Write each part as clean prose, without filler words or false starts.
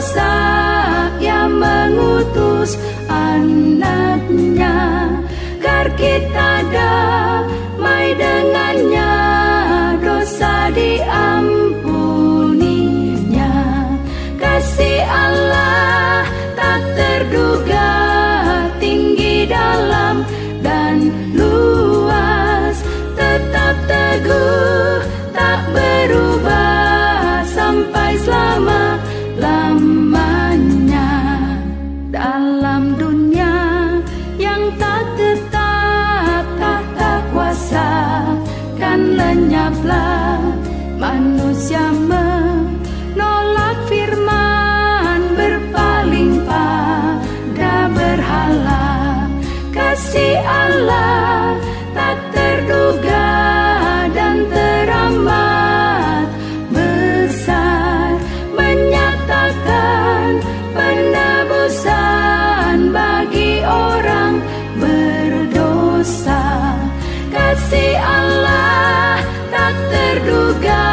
dosa yang mengutus anaknya, agar kita damai dengannya, dosa diampuninya. Kasih Allah tak terduga, tinggi dalam dan luas, tetap teguh tak berubah sampai selama-lamanya. Dalam dunia yang tak tetap, tak kuasa kan lenyaplah. Manusia menolak firman, berpaling pada berhala. Kasih Allah tak terduga dan teramat besar, menyatakan penebusan bagi orang berdosa. Kasih Allah tak terduga,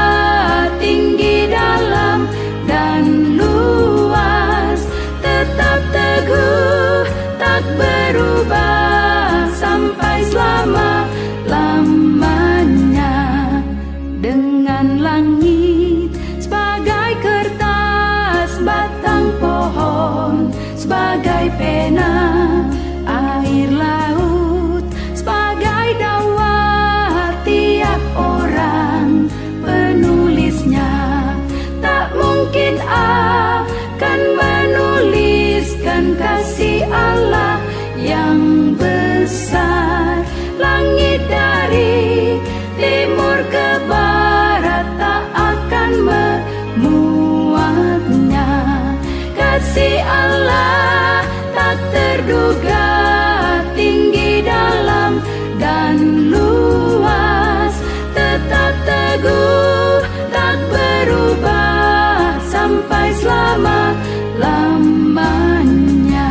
tinggi dalam dan luas, tetap teguh tak berubah sampai selama-lamanya. Dengan langit sebagai kertas, batang pohon sebagai pena, air laut sebagai dakwah, tiap orang penulisnya tak mungkin akan menuliskan kasih Allah yang besar. Langit dari timur ke barat tak akan memuatnya. Kasih Allah tak terduga, tinggi dalam dan luas, tetap teguh tak berubah sampai selama-lamanya.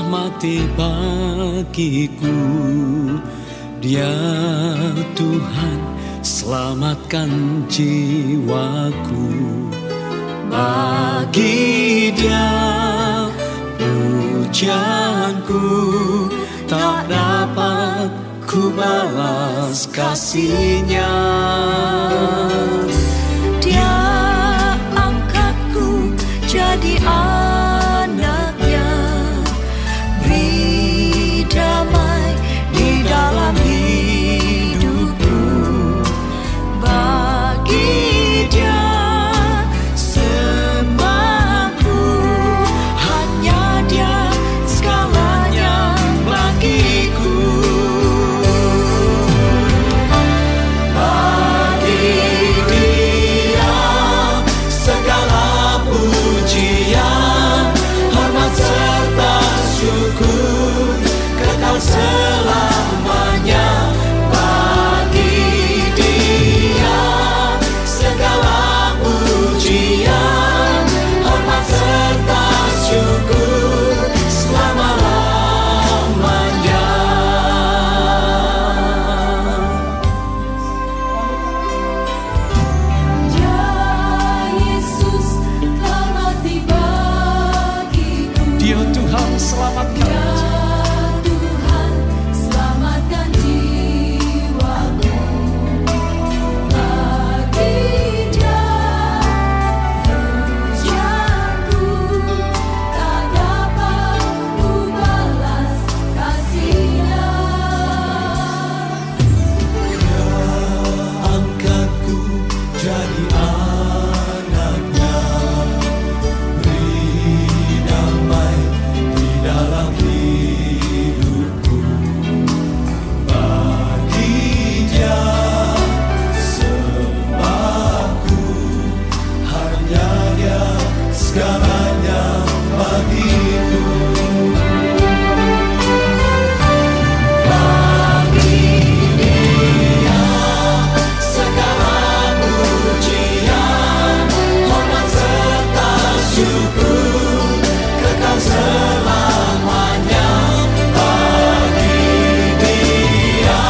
mati bagiku. Dia Tuhan selamatkan jiwaku. Bagi Dia pujianku tak dapat ku balas kasih-Nya. Dia angkatku jadi anaknya, beri damai di dalam hidupku. Bagi Dia semuaku, hanya Dia segalanya bagiku. Bagi Dia segala pujian, hormat serta syukur kekal selamanya. Bagi Dia segala pujian, hormat serta syukur selama-lamanya. Ya Yesus telah mati bagiku. Dia Tuhan selamatkan. Ya Tuhan selamatkan jiwaku. Bagi Dia pujianku tak dapat ku balas kasih-Nya. Angkatku jadi anaknya, beri damai di dalam hidupku. Bagi Dia sembahku, hanya Dia segalanya bagiku. Segala pujian, hormat serta syukur kekal selamanya. Bagi Dia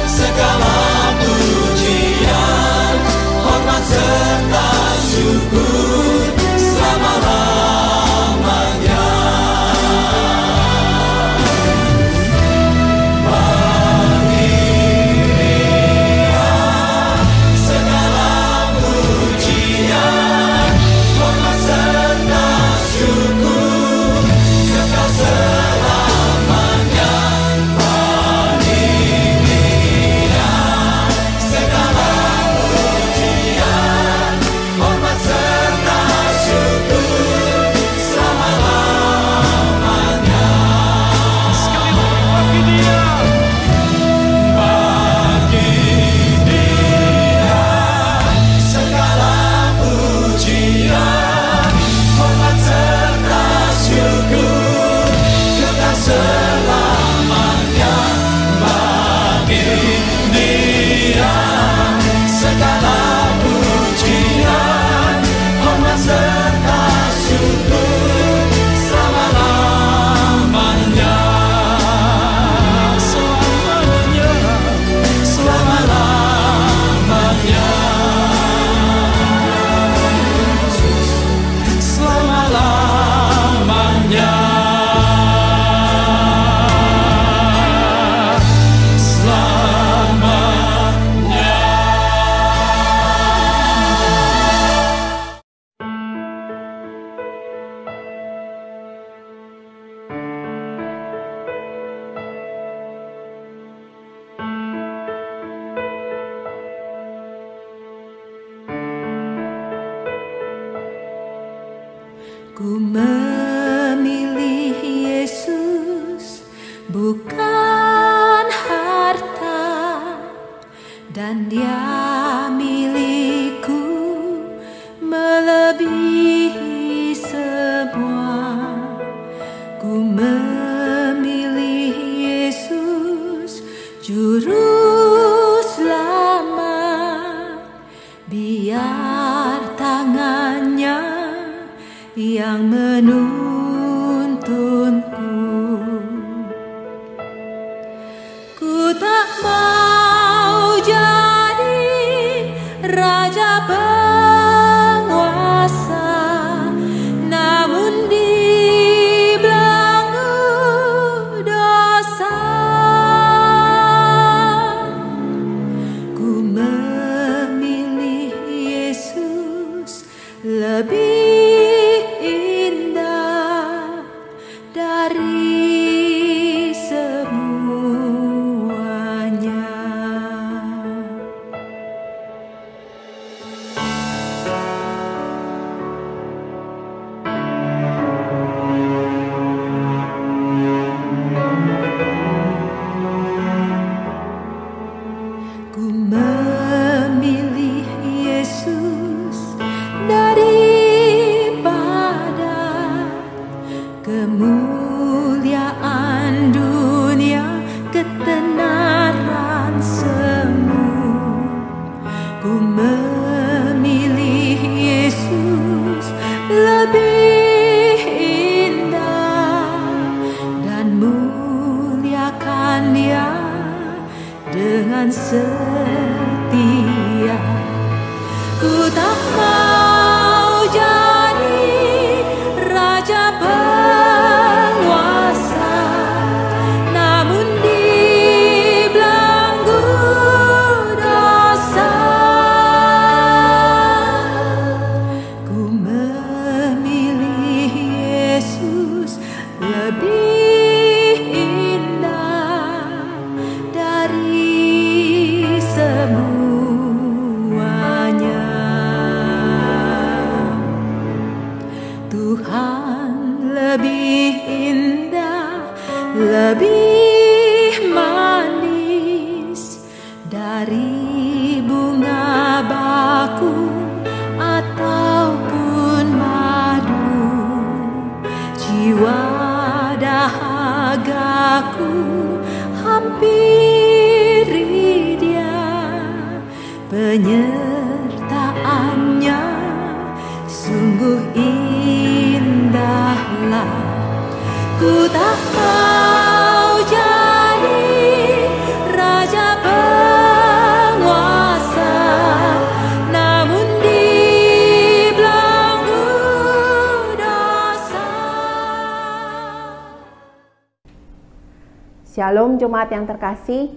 segala pujian, hormat serta syukur selama-lamanya. Segala pujian, hormat serta syukur kekal selamanya. Bagi Dia segala pujian, hormat serta syukur selama-lamanya. Sekali lagi bagi Dia. Bagi Dia segala pujian, hormat serta syukur kekal selamanya. Bagi Dia segala pujian, hormat serta syukur selama-lamanya. Selamanya, selama-lamanya. Selama-lamanya. Ku memilih Yesus, bukan harta, dan Dia milikku melebihi semua. Ku memilih Yesus, juru selamat, biar tangannya yang menuntunku. dari semuanya. Ku memilih Yesus daripada kemuliaan dunia, ketenaran semu. Ku memilih Yesus lebih indah dan muliakan Dia dengan setia. Ku tak mau jadi raja penguasa, namun dibelenggu dosa. Ku memilih Yesus lebih indah dari semuanya. Tuhan lebih indah, lebih manis dari bunga bakung ataupun madu. Jiwa dahagaku hampiri Dia, penyertaannya sungguh indahlah. Ku tak mau jadi raja penguasa, namun dibelenggu dosa. Shalom jemaat yang terkasih,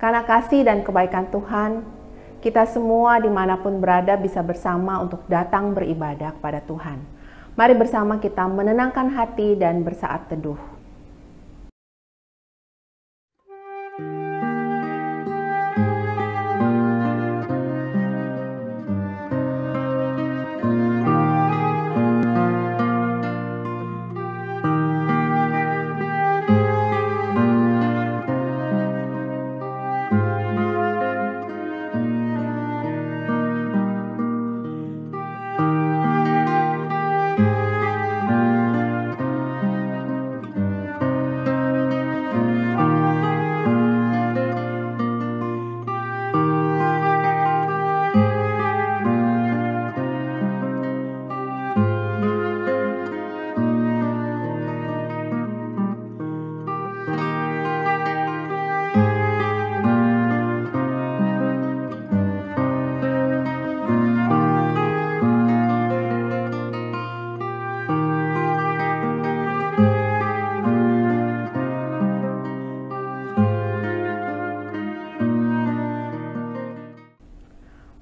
karena kasih dan kebaikan Tuhan, kita semua dimanapun berada bisa bersama untuk datang beribadah kepada Tuhan. Mari bersama kita menenangkan hati dan bersaat teduh.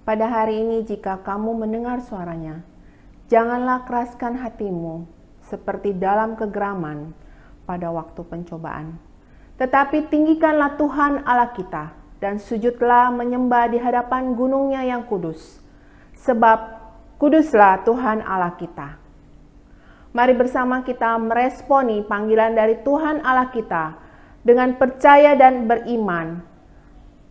Pada hari ini jika kamu mendengar suaranya, janganlah keraskan hatimu seperti dalam kegeraman pada waktu pencobaan. Tetapi tinggikanlah Tuhan Allah kita dan sujudlah menyembah di hadapan gunung-Nya yang kudus. Sebab kuduslah Tuhan Allah kita. Mari bersama kita meresponi panggilan dari Tuhan Allah kita dengan percaya dan beriman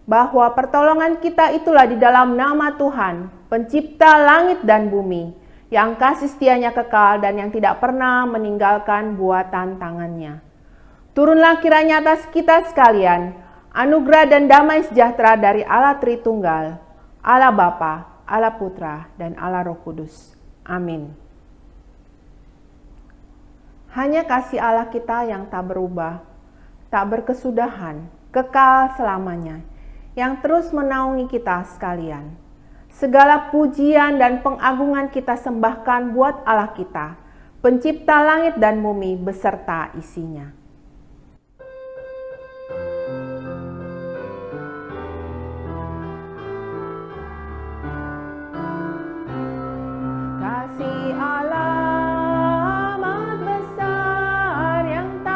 bahwa pertolongan kita itulah di dalam nama Tuhan, pencipta langit dan bumi, yang kasih setianya kekal dan yang tidak pernah meninggalkan buatan tangannya. Turunlah kiranya atas kita sekalian, anugerah dan damai sejahtera dari Allah Tritunggal, Allah Bapa, Allah Putra, dan Allah Roh Kudus. Amin. Hanya kasih Allah kita yang tak berubah, tak berkesudahan, kekal selamanya, yang terus menaungi kita sekalian. Segala pujian dan pengagungan kita sembahkan buat Allah kita, pencipta langit dan bumi beserta isinya. Kasih Allah amat besar yang tak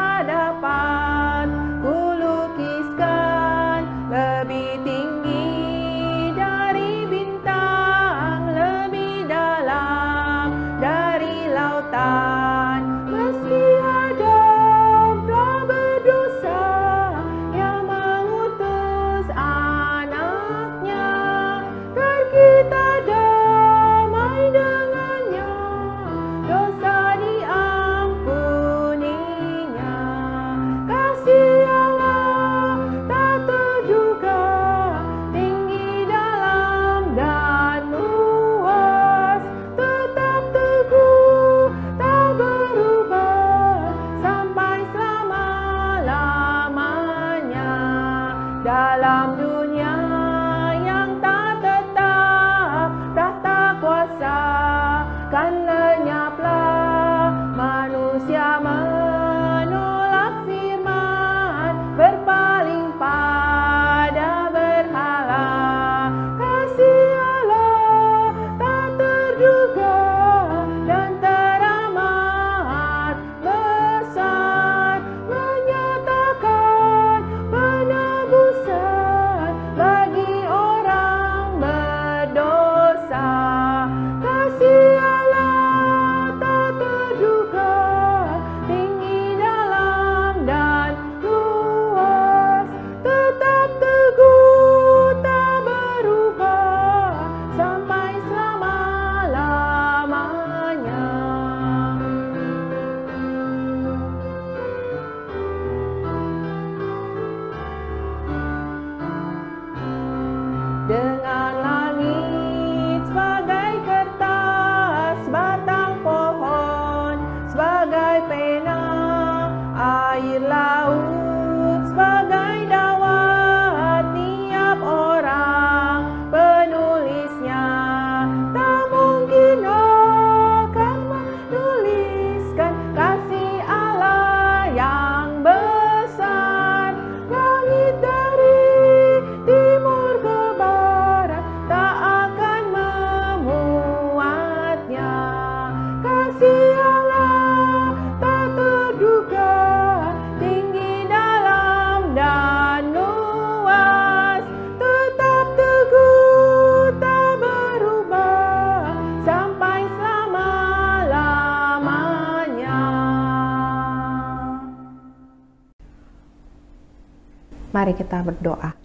Mari kita berdoa.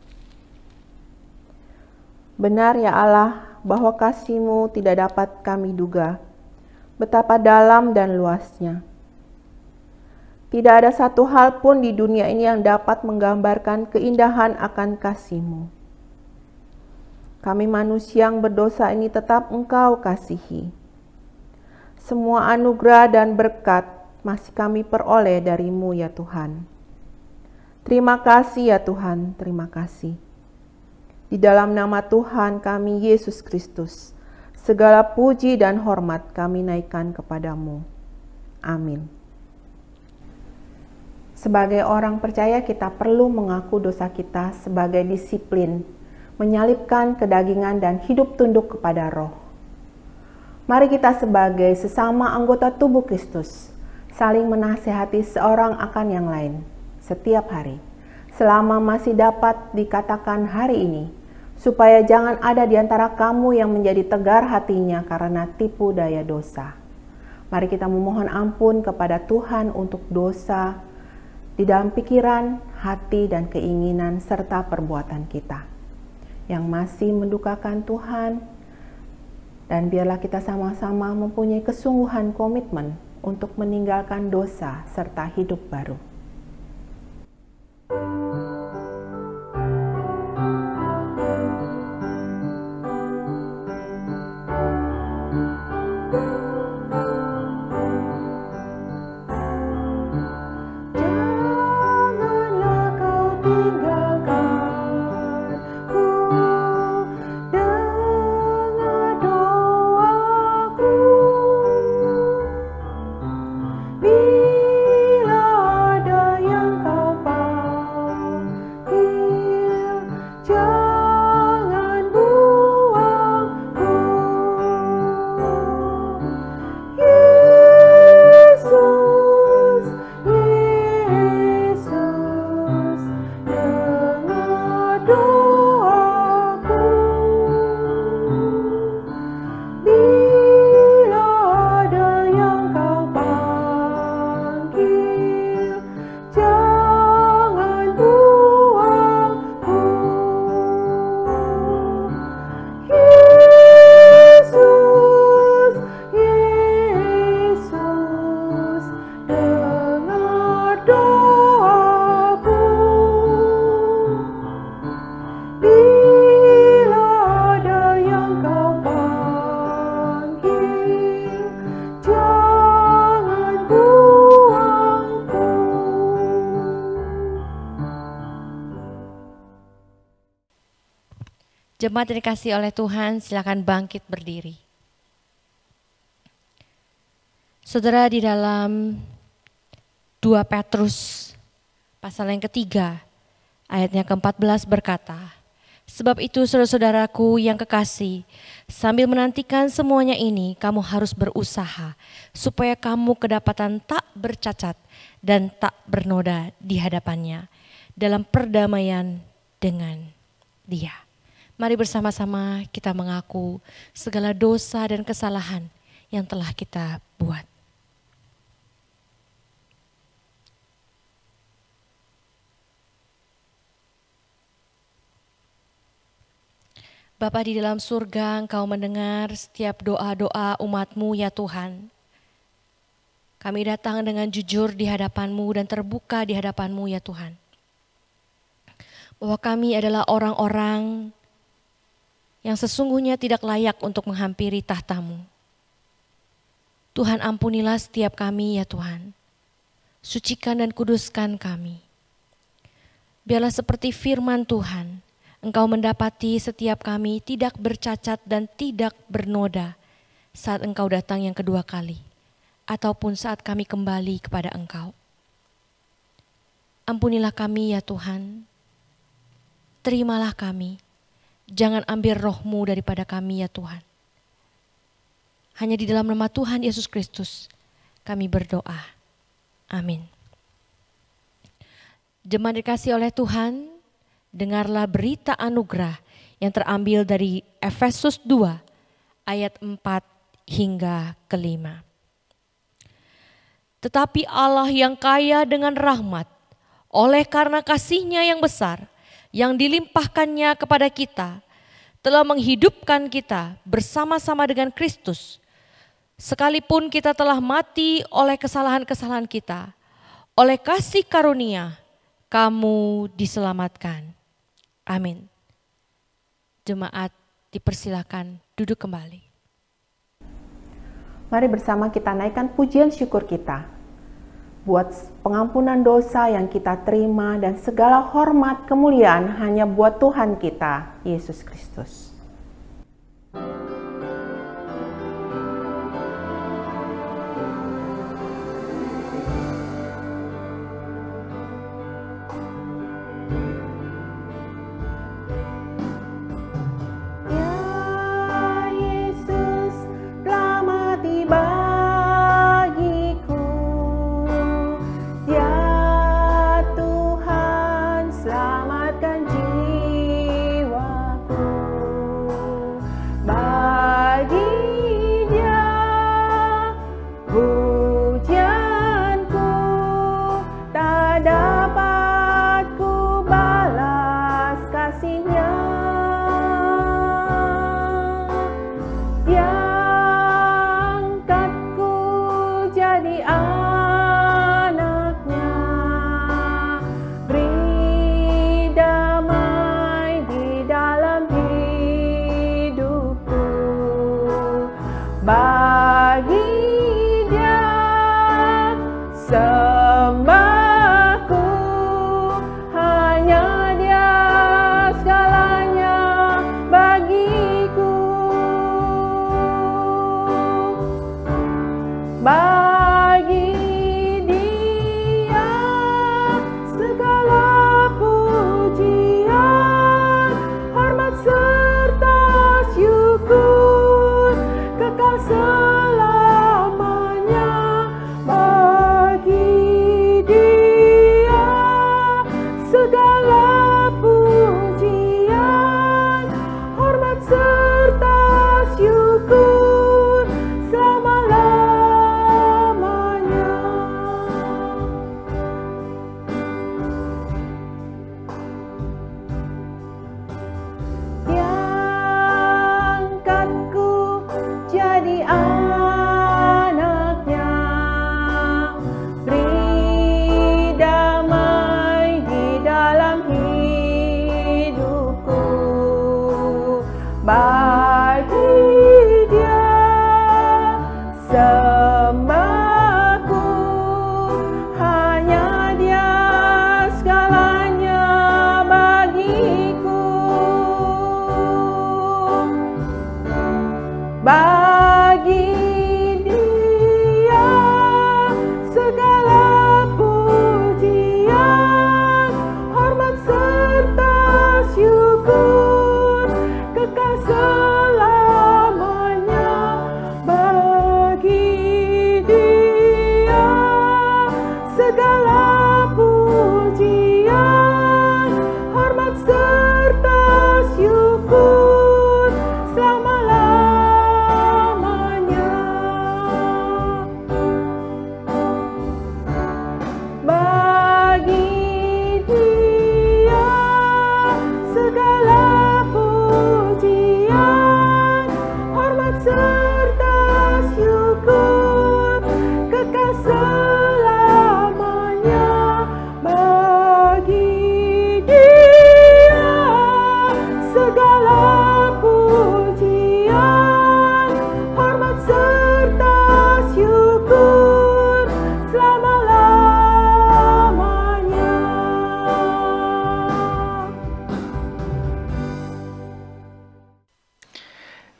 Benar ya Allah, bahwa kasih-Mu tidak dapat kami duga, betapa dalam dan luasnya. Tidak ada satu hal pun di dunia ini yang dapat menggambarkan keindahan akan kasih-Mu. Kami manusia yang berdosa ini tetap Engkau kasihi. Semua anugerah dan berkat masih kami peroleh dari-Mu ya Tuhan. Terima kasih ya Tuhan, terima kasih. Di dalam nama Tuhan kami Yesus Kristus, segala puji dan hormat kami naikkan kepadamu. Amin. Sebagai orang percaya kita perlu mengaku dosa kita sebagai disiplin, menyalibkan kedagingan dan hidup tunduk kepada Roh. Mari kita sebagai sesama anggota tubuh Kristus, saling menasihati seorang akan yang lain setiap hari, selama masih dapat dikatakan hari ini, supaya jangan ada di antara kamu yang menjadi tegar hatinya karena tipu daya dosa. Mari kita memohon ampun kepada Tuhan untuk dosa di dalam pikiran, hati, dan keinginan serta perbuatan kita yang masih mendukakan Tuhan, dan biarlah kita sama-sama mempunyai kesungguhan komitmen untuk meninggalkan dosa serta hidup baru. Jemaat yang dikasihi oleh Tuhan, silakan bangkit berdiri. Saudara, di dalam 2 Petrus pasal yang ketiga, ayatnya ke-14 berkata, "Sebab itu saudara-saudaraku yang kekasih, sambil menantikan semuanya ini, kamu harus berusaha supaya kamu kedapatan tak bercacat dan tak bernoda di hadapannya dalam perdamaian dengan Dia." Mari bersama-sama kita mengaku segala dosa dan kesalahan yang telah kita buat. Bapa di dalam surga, Engkau mendengar setiap doa-doa umat-Mu ya Tuhan. Kami datang dengan jujur di hadapan-Mu dan terbuka di hadapan-Mu ya Tuhan. Bahwa kami adalah orang-orang yang sesungguhnya tidak layak untuk menghampiri tahta-Mu. Tuhan, ampunilah setiap kami ya Tuhan. Sucikan dan kuduskan kami. Biarlah seperti firman Tuhan, Engkau mendapati setiap kami tidak bercacat dan tidak bernoda saat Engkau datang yang kedua kali, ataupun saat kami kembali kepada Engkau. Ampunilah kami ya Tuhan. Terimalah kami. Jangan ambil roh-Mu daripada kami ya Tuhan. Hanya di dalam nama Tuhan Yesus Kristus kami berdoa. Amin. Jemaat dikasihi oleh Tuhan, dengarlah berita anugerah yang terambil dari Efesus 2 ayat 4 hingga ke-5. Tetapi Allah yang kaya dengan rahmat oleh karena kasih-Nya yang besar, yang dilimpahkannya kepada kita, telah menghidupkan kita bersama-sama dengan Kristus. Sekalipun kita telah mati oleh kesalahan-kesalahan kita, oleh kasih karunia, kamu diselamatkan. Amin. Jemaat dipersilakan duduk kembali. Mari bersama kita naikkan pujian syukur kita buat pengampunan dosa yang kita terima dan segala hormat kemuliaan hanya buat Tuhan kita, Yesus Kristus.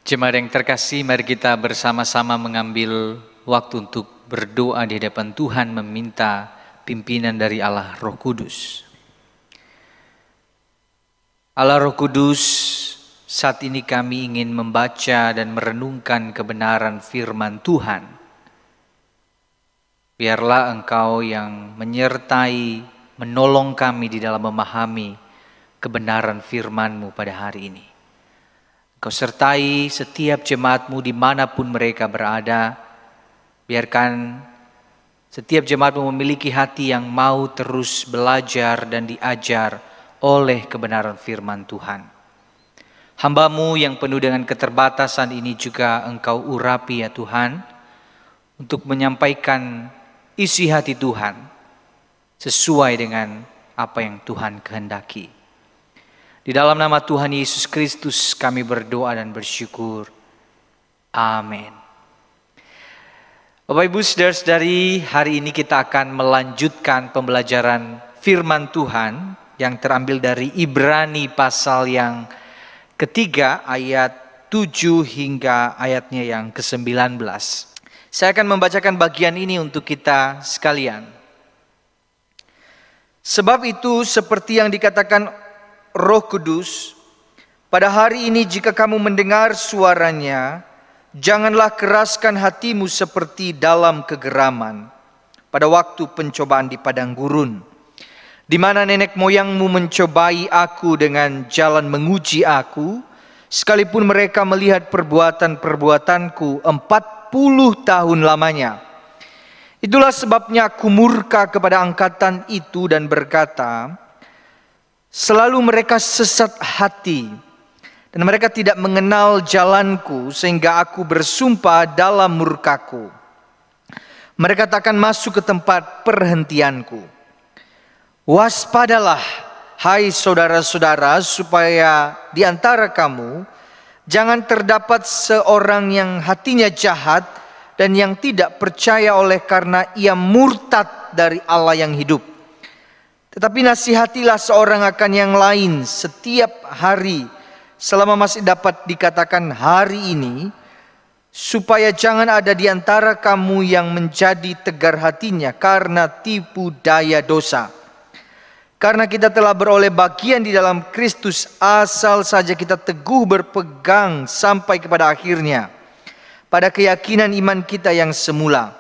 Jemaat yang terkasih, mari kita bersama-sama mengambil waktu untuk berdoa di hadapan Tuhan, meminta pimpinan dari Allah Roh Kudus. Allah Roh Kudus, saat ini kami ingin membaca dan merenungkan kebenaran firman Tuhan. Biarlah Engkau yang menyertai, menolong kami di dalam memahami kebenaran firman-Mu pada hari ini. Kau sertai setiap jemaat-Mu dimanapun mereka berada. Biarkan Setiap jemaatmu memiliki hati yang mau terus belajar dan diajar oleh kebenaran firman Tuhan. Hamba-Mu yang penuh dengan keterbatasan ini juga Engkau urapi ya Tuhan, untuk menyampaikan isi hati Tuhan sesuai dengan apa yang Tuhan kehendaki. Di dalam nama Tuhan Yesus Kristus kami berdoa dan bersyukur. Amin. Bapak Ibu saudara-saudari, hari ini kita akan melanjutkan pembelajaran firman Tuhan yang terambil dari Ibrani pasal yang ketiga ayat 7 hingga ayatnya yang ke-19. Saya akan membacakan bagian ini untuk kita sekalian. Sebab itu seperti yang dikatakan Roh Kudus, pada hari ini jika kamu mendengar suaranya, janganlah keraskan hatimu seperti dalam kegeraman pada waktu pencobaan di padang gurun, di mana nenek moyangmu mencobai aku dengan jalan menguji aku, sekalipun mereka melihat perbuatan-perbuatanku 40 tahun lamanya. Itulah sebabnya aku murka kepada angkatan itu dan berkata, selalu mereka sesat hati, dan mereka tidak mengenal jalanku, sehingga aku bersumpah dalam murkaku, mereka takkan masuk ke tempat perhentianku. Waspadalah, hai saudara-saudara, supaya di antara kamu jangan terdapat seorang yang hatinya jahat dan yang tidak percaya oleh karena ia murtad dari Allah yang hidup. Tetapi nasihatilah seorang akan yang lain setiap hari, selama masih dapat dikatakan hari ini, supaya jangan ada di antara kamu yang menjadi tegar hatinya karena tipu daya dosa. Karena kita telah beroleh bagian di dalam Kristus, asal saja kita teguh berpegang sampai kepada akhirnya, pada keyakinan iman kita yang semula.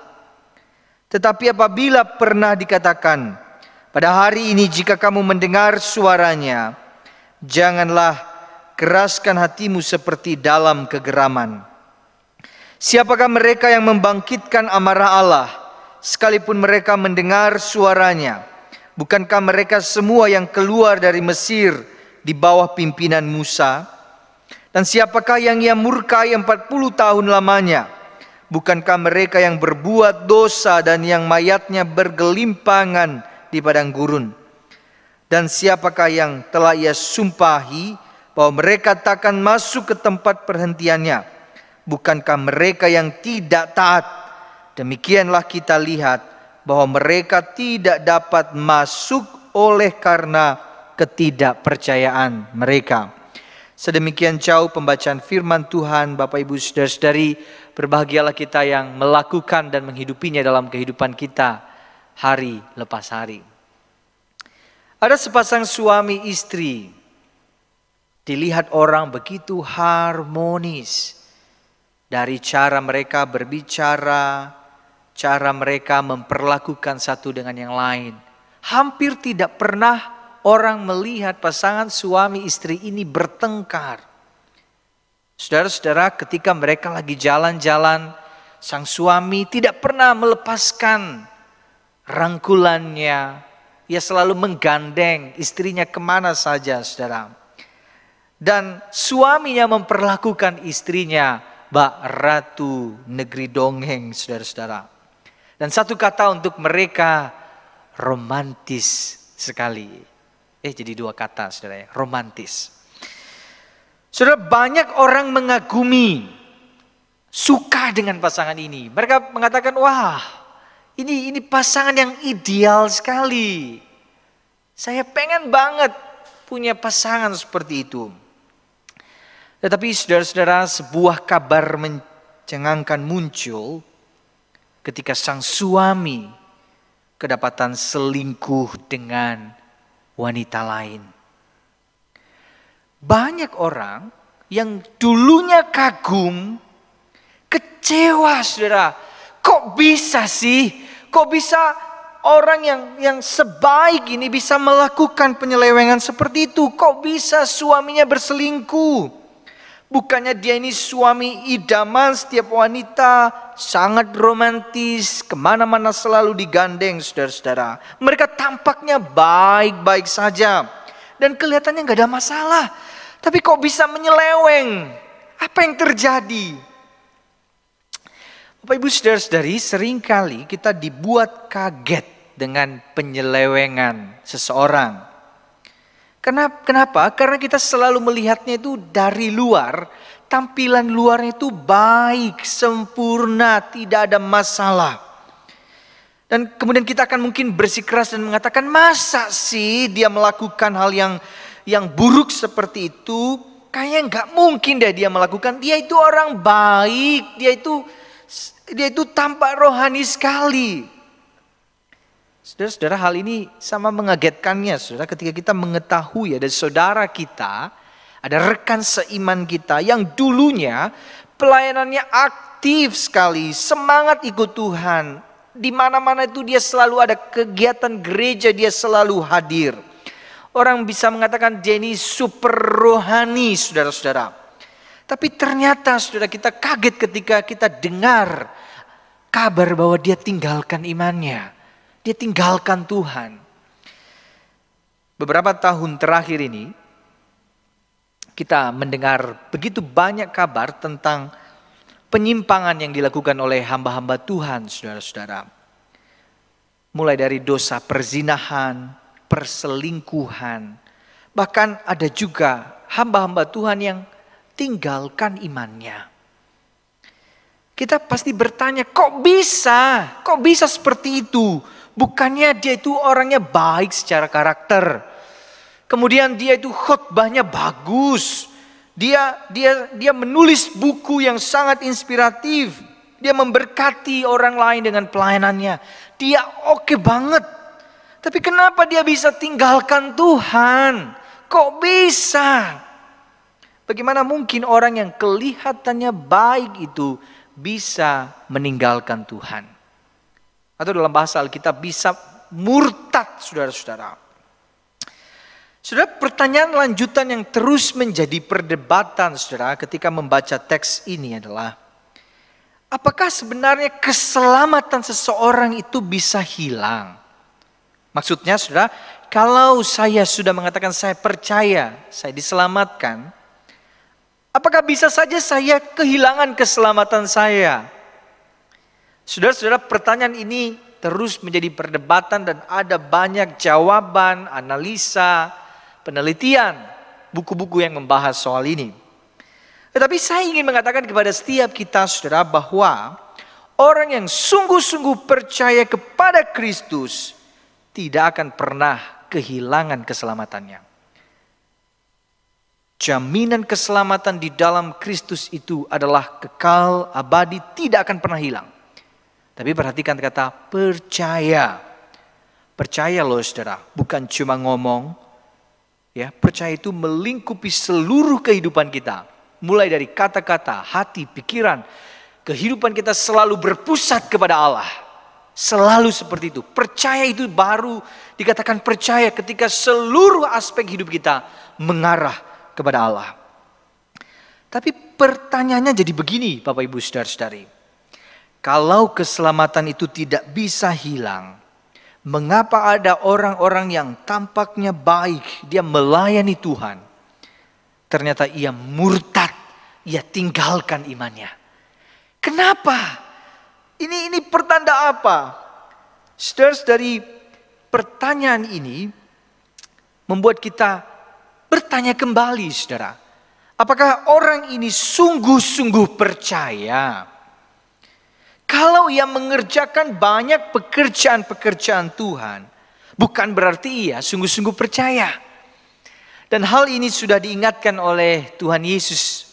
Tetapi apabila pernah dikatakan, pada hari ini jika kamu mendengar suaranya, janganlah keraskan hatimu seperti dalam kegeraman. Siapakah mereka yang membangkitkan amarah Allah, sekalipun mereka mendengar suaranya? Bukankah mereka semua yang keluar dari Mesir di bawah pimpinan Musa? Dan siapakah yang ia murkai 40 tahun lamanya? Bukankah mereka yang berbuat dosa dan yang mayatnya bergelimpangan di padang gurun? Dan siapakah yang telah ia sumpahi bahwa mereka takkan masuk ke tempat perhentiannya? Bukankah mereka yang tidak taat? Demikianlah kita lihat bahwa mereka tidak dapat masuk oleh karena ketidakpercayaan mereka. Sedemikian jauh pembacaan firman Tuhan. Bapak Ibu saudara-saudari, berbahagialah kita yang melakukan dan menghidupinya dalam kehidupan kita hari lepas hari. Ada sepasang suami istri, dilihat orang begitu harmonis. Dari cara mereka berbicara, cara mereka memperlakukan satu dengan yang lain. Hampir tidak pernah orang melihat pasangan suami istri ini bertengkar. Saudara-saudara, ketika mereka lagi jalan-jalan, sang suami tidak pernah melepaskan rangkulannya. Ia selalu menggandeng istrinya kemana saja, saudara. Dan suaminya memperlakukan istrinya Mbak Ratu Negeri Dongeng, saudara-saudara. Dan satu kata untuk mereka, romantis sekali. Jadi dua kata, saudara ya, romantis. Saudara, banyak orang mengagumi, suka dengan pasangan ini. Mereka mengatakan, wah, ini pasangan yang ideal sekali. Saya pengen banget punya pasangan seperti itu. Tetapi saudara-saudara, sebuah kabar mencengangkan muncul ketika sang suami kedapatan selingkuh dengan wanita lain. Banyak orang yang dulunya kagum, kecewa, saudara. Kok bisa sih? Kok bisa orang yang sebaik ini bisa melakukan penyelewengan seperti itu? Kok bisa suaminya berselingkuh? Bukannya dia ini suami idaman, setiap wanita sangat romantis, kemana-mana selalu digandeng saudara-saudara. Mereka tampaknya baik-baik saja dan kelihatannya nggak ada masalah. Tapi kok bisa menyeleweng? Apa yang terjadi? Bapak Ibu saudara-saudari, seringkali kita dibuat kaget dengan penyelewengan seseorang. Kenapa? Karena kita selalu melihatnya itu dari luar. Tampilan luarnya itu baik, sempurna, tidak ada masalah. Dan kemudian kita akan mungkin bersikeras dan mengatakan, masa sih dia melakukan hal yang buruk seperti itu? Kayaknya nggak mungkin deh dia melakukan. Dia itu orang baik, dia itu tampak rohani sekali. Saudara-saudara, hal ini sama mengagetkannya, saudara, ketika kita mengetahui ada saudara kita, ada rekan seiman kita yang dulunya pelayanannya aktif sekali, semangat ikut Tuhan. Di mana-mana itu dia selalu ada kegiatan gereja, dia selalu hadir. Orang bisa mengatakan dia ini super rohani, saudara-saudara. Tapi ternyata saudara, kita kaget ketika kita dengar kabar bahwa dia tinggalkan imannya. Dia tinggalkan Tuhan. Beberapa tahun terakhir ini, kita mendengar begitu banyak kabar tentang penyimpangan yang dilakukan oleh hamba-hamba Tuhan, saudara-saudara. Mulai dari dosa perzinahan, perselingkuhan. Bahkan ada juga hamba-hamba Tuhan yang tinggalkan imannya. Kita pasti bertanya, kok bisa seperti itu? Bukannya dia itu orangnya baik secara karakter. Kemudian dia itu khotbahnya bagus. Dia menulis buku yang sangat inspiratif. Dia memberkati orang lain dengan pelayanannya. Dia oke banget. Tapi kenapa dia bisa tinggalkan Tuhan? Kok bisa? Bagaimana mungkin orang yang kelihatannya baik itu bisa meninggalkan Tuhan? Atau dalam bahasa Alkitab bisa murtad, saudara-saudara. Saudara, pertanyaan lanjutan yang terus menjadi perdebatan, saudara, ketika membaca teks ini adalah, apakah sebenarnya keselamatan seseorang itu bisa hilang? Maksudnya, saudara, kalau saya sudah mengatakan saya percaya, saya diselamatkan, apakah bisa saja saya kehilangan keselamatan saya? Saudara-saudara, pertanyaan ini terus menjadi perdebatan dan ada banyak jawaban, analisa, penelitian, buku-buku yang membahas soal ini. Tetapi saya ingin mengatakan kepada setiap kita, saudara, bahwa orang yang sungguh-sungguh percaya kepada Kristus tidak akan pernah kehilangan keselamatannya. Jaminan keselamatan di dalam Kristus itu adalah kekal, abadi, tidak akan pernah hilang. Tapi perhatikan kata percaya. Percaya loh saudara, bukan cuma ngomong. Ya, percaya itu melingkupi seluruh kehidupan kita. Mulai dari kata-kata, hati, pikiran. Kehidupan kita selalu berpusat kepada Allah. Selalu seperti itu. Percaya itu baru dikatakan percaya ketika seluruh aspek hidup kita mengarah kepada Allah. Tapi pertanyaannya jadi begini Bapak Ibu saudara-saudari. Kalau keselamatan itu tidak bisa hilang, mengapa ada orang-orang yang tampaknya baik, dia melayani Tuhan, ternyata ia murtad, ia tinggalkan imannya? Kenapa? Ini pertanda apa? Saudara, dari pertanyaan ini membuat kita bertanya kembali, saudara. Apakah orang ini sungguh-sungguh percaya? Kalau ia mengerjakan banyak pekerjaan-pekerjaan Tuhan, bukan berarti ia sungguh-sungguh percaya. Dan hal ini sudah diingatkan oleh Tuhan Yesus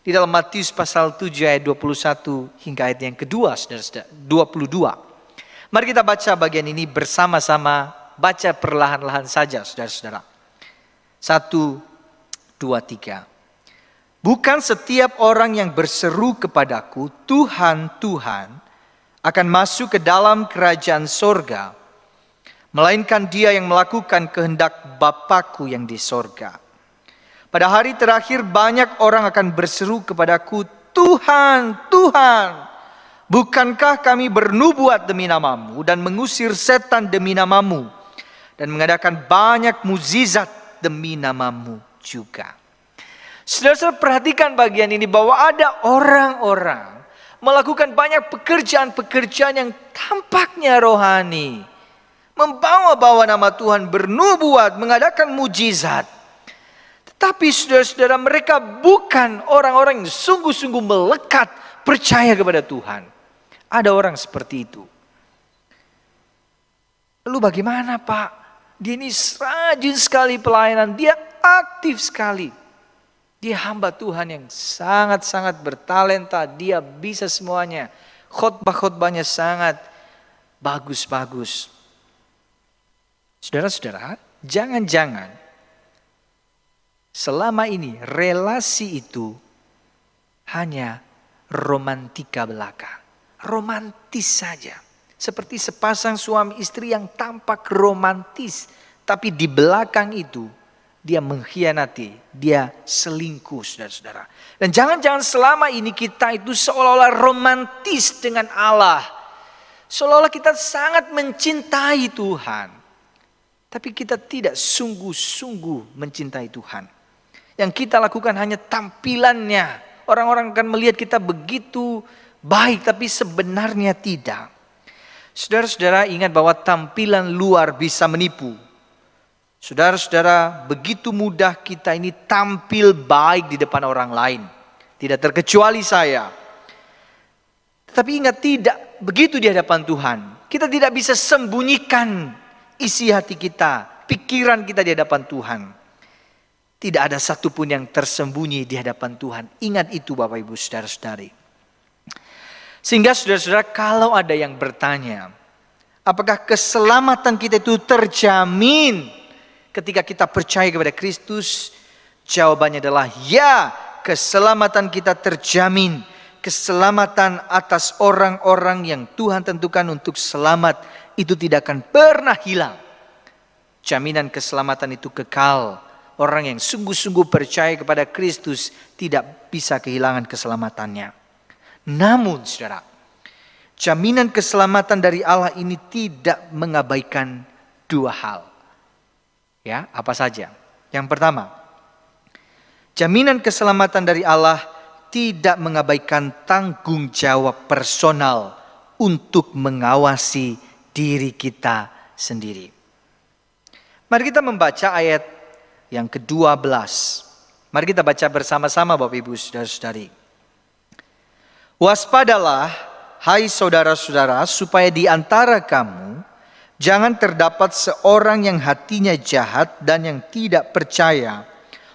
di dalam Matius pasal 7 ayat 21 hingga ayat yang kedua, saudara-saudara, 22. Mari kita baca bagian ini bersama-sama, baca perlahan-lahan saja, saudara-saudara. 1, 2, 3. Bukan setiap orang yang berseru kepadaku, Tuhan, Tuhan, akan masuk ke dalam kerajaan sorga, melainkan dia yang melakukan kehendak Bapa-Ku yang di sorga. Pada hari terakhir banyak orang akan berseru kepadaku, Tuhan, Tuhan, bukankah kami bernubuat demi namamu dan mengusir setan demi namamu dan mengadakan banyak mukjizat demi namamu juga. Saudara-saudara, perhatikan bagian ini bahwa ada orang-orang melakukan banyak pekerjaan-pekerjaan yang tampaknya rohani, membawa-bawa nama Tuhan, bernubuat, mengadakan mujizat. Tetapi saudara-saudara, mereka bukan orang-orang yang sungguh-sungguh melekat percaya kepada Tuhan. Ada orang seperti itu. Lalu bagaimana Pak? Dia ini rajin sekali pelayanan, dia aktif sekali. Dia hamba Tuhan yang sangat-sangat bertalenta, dia bisa semuanya. Khotbah-khotbahnya sangat bagus-bagus. Saudara-saudara, jangan-jangan selama ini relasi itu hanya romantika belaka. Romantis saja. Seperti sepasang suami istri yang tampak romantis. Tapi di belakang itu dia mengkhianati, dia selingkuh, saudara-saudara. Dan jangan-jangan selama ini kita itu seolah-olah romantis dengan Allah. Seolah-olah kita sangat mencintai Tuhan. Tapi kita tidak sungguh-sungguh mencintai Tuhan. Yang kita lakukan hanya tampilannya. Orang-orang akan melihat kita begitu baik, tapi sebenarnya tidak. Saudara-saudara, ingat bahwa tampilan luar bisa menipu. Saudara-saudara, begitu mudah kita ini tampil baik di depan orang lain. Tidak terkecuali saya. Tetapi ingat, tidak begitu di hadapan Tuhan. Kita tidak bisa sembunyikan isi hati kita, pikiran kita di hadapan Tuhan. Tidak ada satupun yang tersembunyi di hadapan Tuhan. Ingat itu Bapak Ibu saudara-saudari. Sehingga saudara-saudara, kalau ada yang bertanya, apakah keselamatan kita itu terjamin ketika kita percaya kepada Kristus? Jawabannya adalah ya, keselamatan kita terjamin. Keselamatan atas orang-orang yang Tuhan tentukan untuk selamat itu tidak akan pernah hilang. Jaminan keselamatan itu kekal. Orang yang sungguh-sungguh percaya kepada Kristus tidak bisa kehilangan keselamatannya. Namun saudara, jaminan keselamatan dari Allah ini tidak mengabaikan dua hal. Ya, apa saja? Yang pertama, jaminan keselamatan dari Allah tidak mengabaikan tanggung jawab personal untuk mengawasi diri kita sendiri. Mari kita membaca ayat yang ke-12. Mari kita baca bersama-sama Bapak Ibu saudara-saudari. Waspadalah hai saudara-saudara, supaya di antara kamu jangan terdapat seorang yang hatinya jahat dan yang tidak percaya,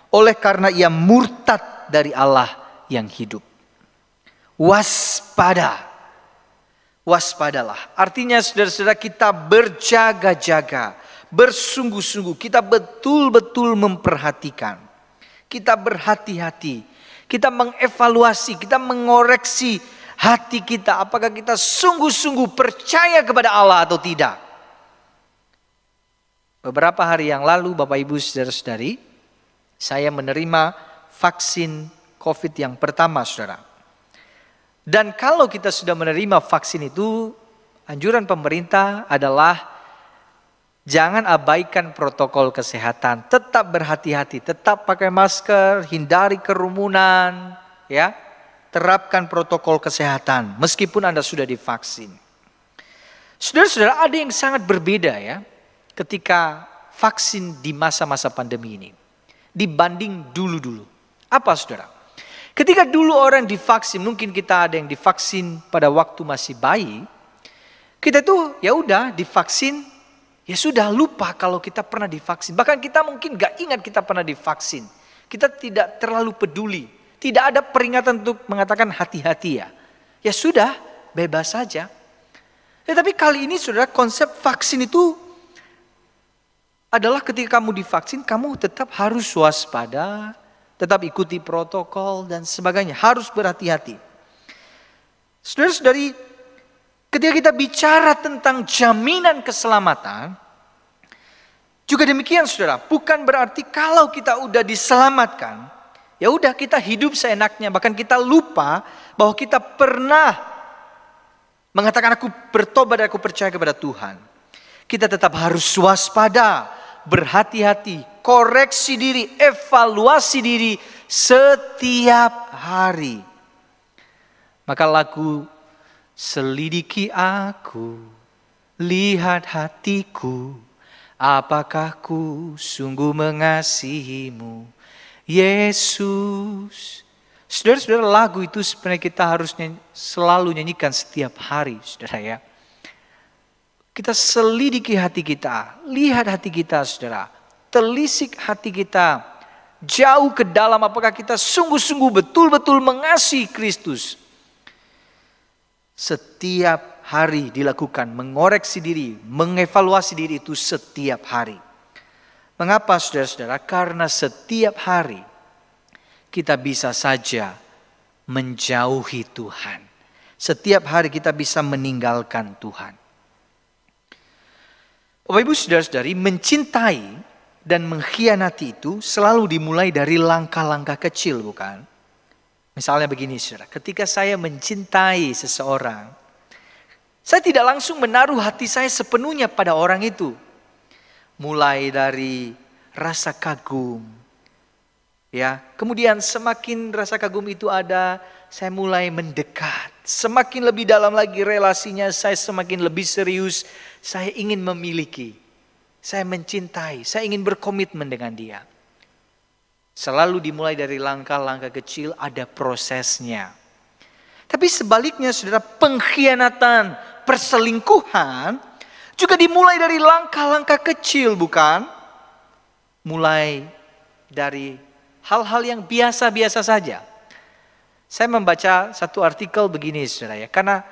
oleh karena ia murtad dari Allah yang hidup. Waspada. Waspadalah. Artinya saudara-saudara, kita berjaga-jaga, bersungguh-sungguh, kita betul-betul memperhatikan. Kita berhati-hati, kita mengevaluasi, kita mengoreksi hati kita. Apakah kita sungguh-sungguh percaya kepada Allah atau tidak? Beberapa hari yang lalu Bapak Ibu saudara-saudari, saya menerima vaksin COVID yang pertama saudara. Dan kalau kita sudah menerima vaksin itu, anjuran pemerintah adalah jangan abaikan protokol kesehatan. Tetap berhati-hati, tetap pakai masker, hindari kerumunan, ya. Terapkan protokol kesehatan meskipun Anda sudah divaksin. Saudara-saudara, ada yang sangat berbeda ya ketika vaksin di masa-masa pandemi ini dibanding dulu-dulu. Apa saudara? Ketika dulu orang divaksin, mungkin kita ada yang divaksin pada waktu masih bayi, kita tuh ya udah divaksin, ya sudah lupa kalau kita pernah divaksin. Bahkan kita mungkin gak ingat kita pernah divaksin. Kita tidak terlalu peduli. Tidak ada peringatan untuk mengatakan hati-hati ya. Ya sudah, bebas saja. Tetapi kali ini saudara, konsep vaksin itu adalah ketika kamu divaksin, kamu tetap harus waspada, tetap ikuti protokol dan sebagainya. Harus berhati-hati. Saudara-saudari, ketika kita bicara tentang jaminan keselamatan, juga demikian saudara. Bukan berarti kalau kita udah diselamatkan, ya udah kita hidup seenaknya. Bahkan kita lupa bahwa kita pernah mengatakan aku bertobat dan aku percaya kepada Tuhan, kita tetap harus waspada, berhati-hati, koreksi diri, evaluasi diri setiap hari. Maka lagu selidiki aku, lihat hatiku, apakah ku sungguh mengasihimu, Yesus. Saudara-saudara, lagu itu sebenarnya kita harus selalu nyanyikan setiap hari, saudara ya. Kita selidiki hati kita, lihat hati kita, saudara. Telisik hati kita, jauh ke dalam apakah kita sungguh-sungguh betul-betul mengasihi Kristus. Setiap hari dilakukan, mengoreksi diri, mengevaluasi diri itu setiap hari. Mengapa saudara-saudara? Karena setiap hari kita bisa saja menjauhi Tuhan. Setiap hari kita bisa meninggalkan Tuhan. Bapak Ibu saudara-saudari, mencintai dan mengkhianati itu selalu dimulai dari langkah-langkah kecil, bukan? Misalnya begini saudara, ketika saya mencintai seseorang, saya tidak langsung menaruh hati saya sepenuhnya pada orang itu. Mulai dari rasa kagum, ya, kemudian semakin rasa kagum itu ada, saya mulai mendekat. Semakin lebih dalam lagi relasinya, saya semakin lebih serius. Saya ingin memiliki, saya mencintai, saya ingin berkomitmen dengan dia. Selalu dimulai dari langkah-langkah kecil, ada prosesnya. Tapi sebaliknya saudara, pengkhianatan, perselingkuhan juga dimulai dari langkah-langkah kecil, bukan? Mulai dari hal-hal yang biasa-biasa saja. Saya membaca satu artikel begini saudara ya, karena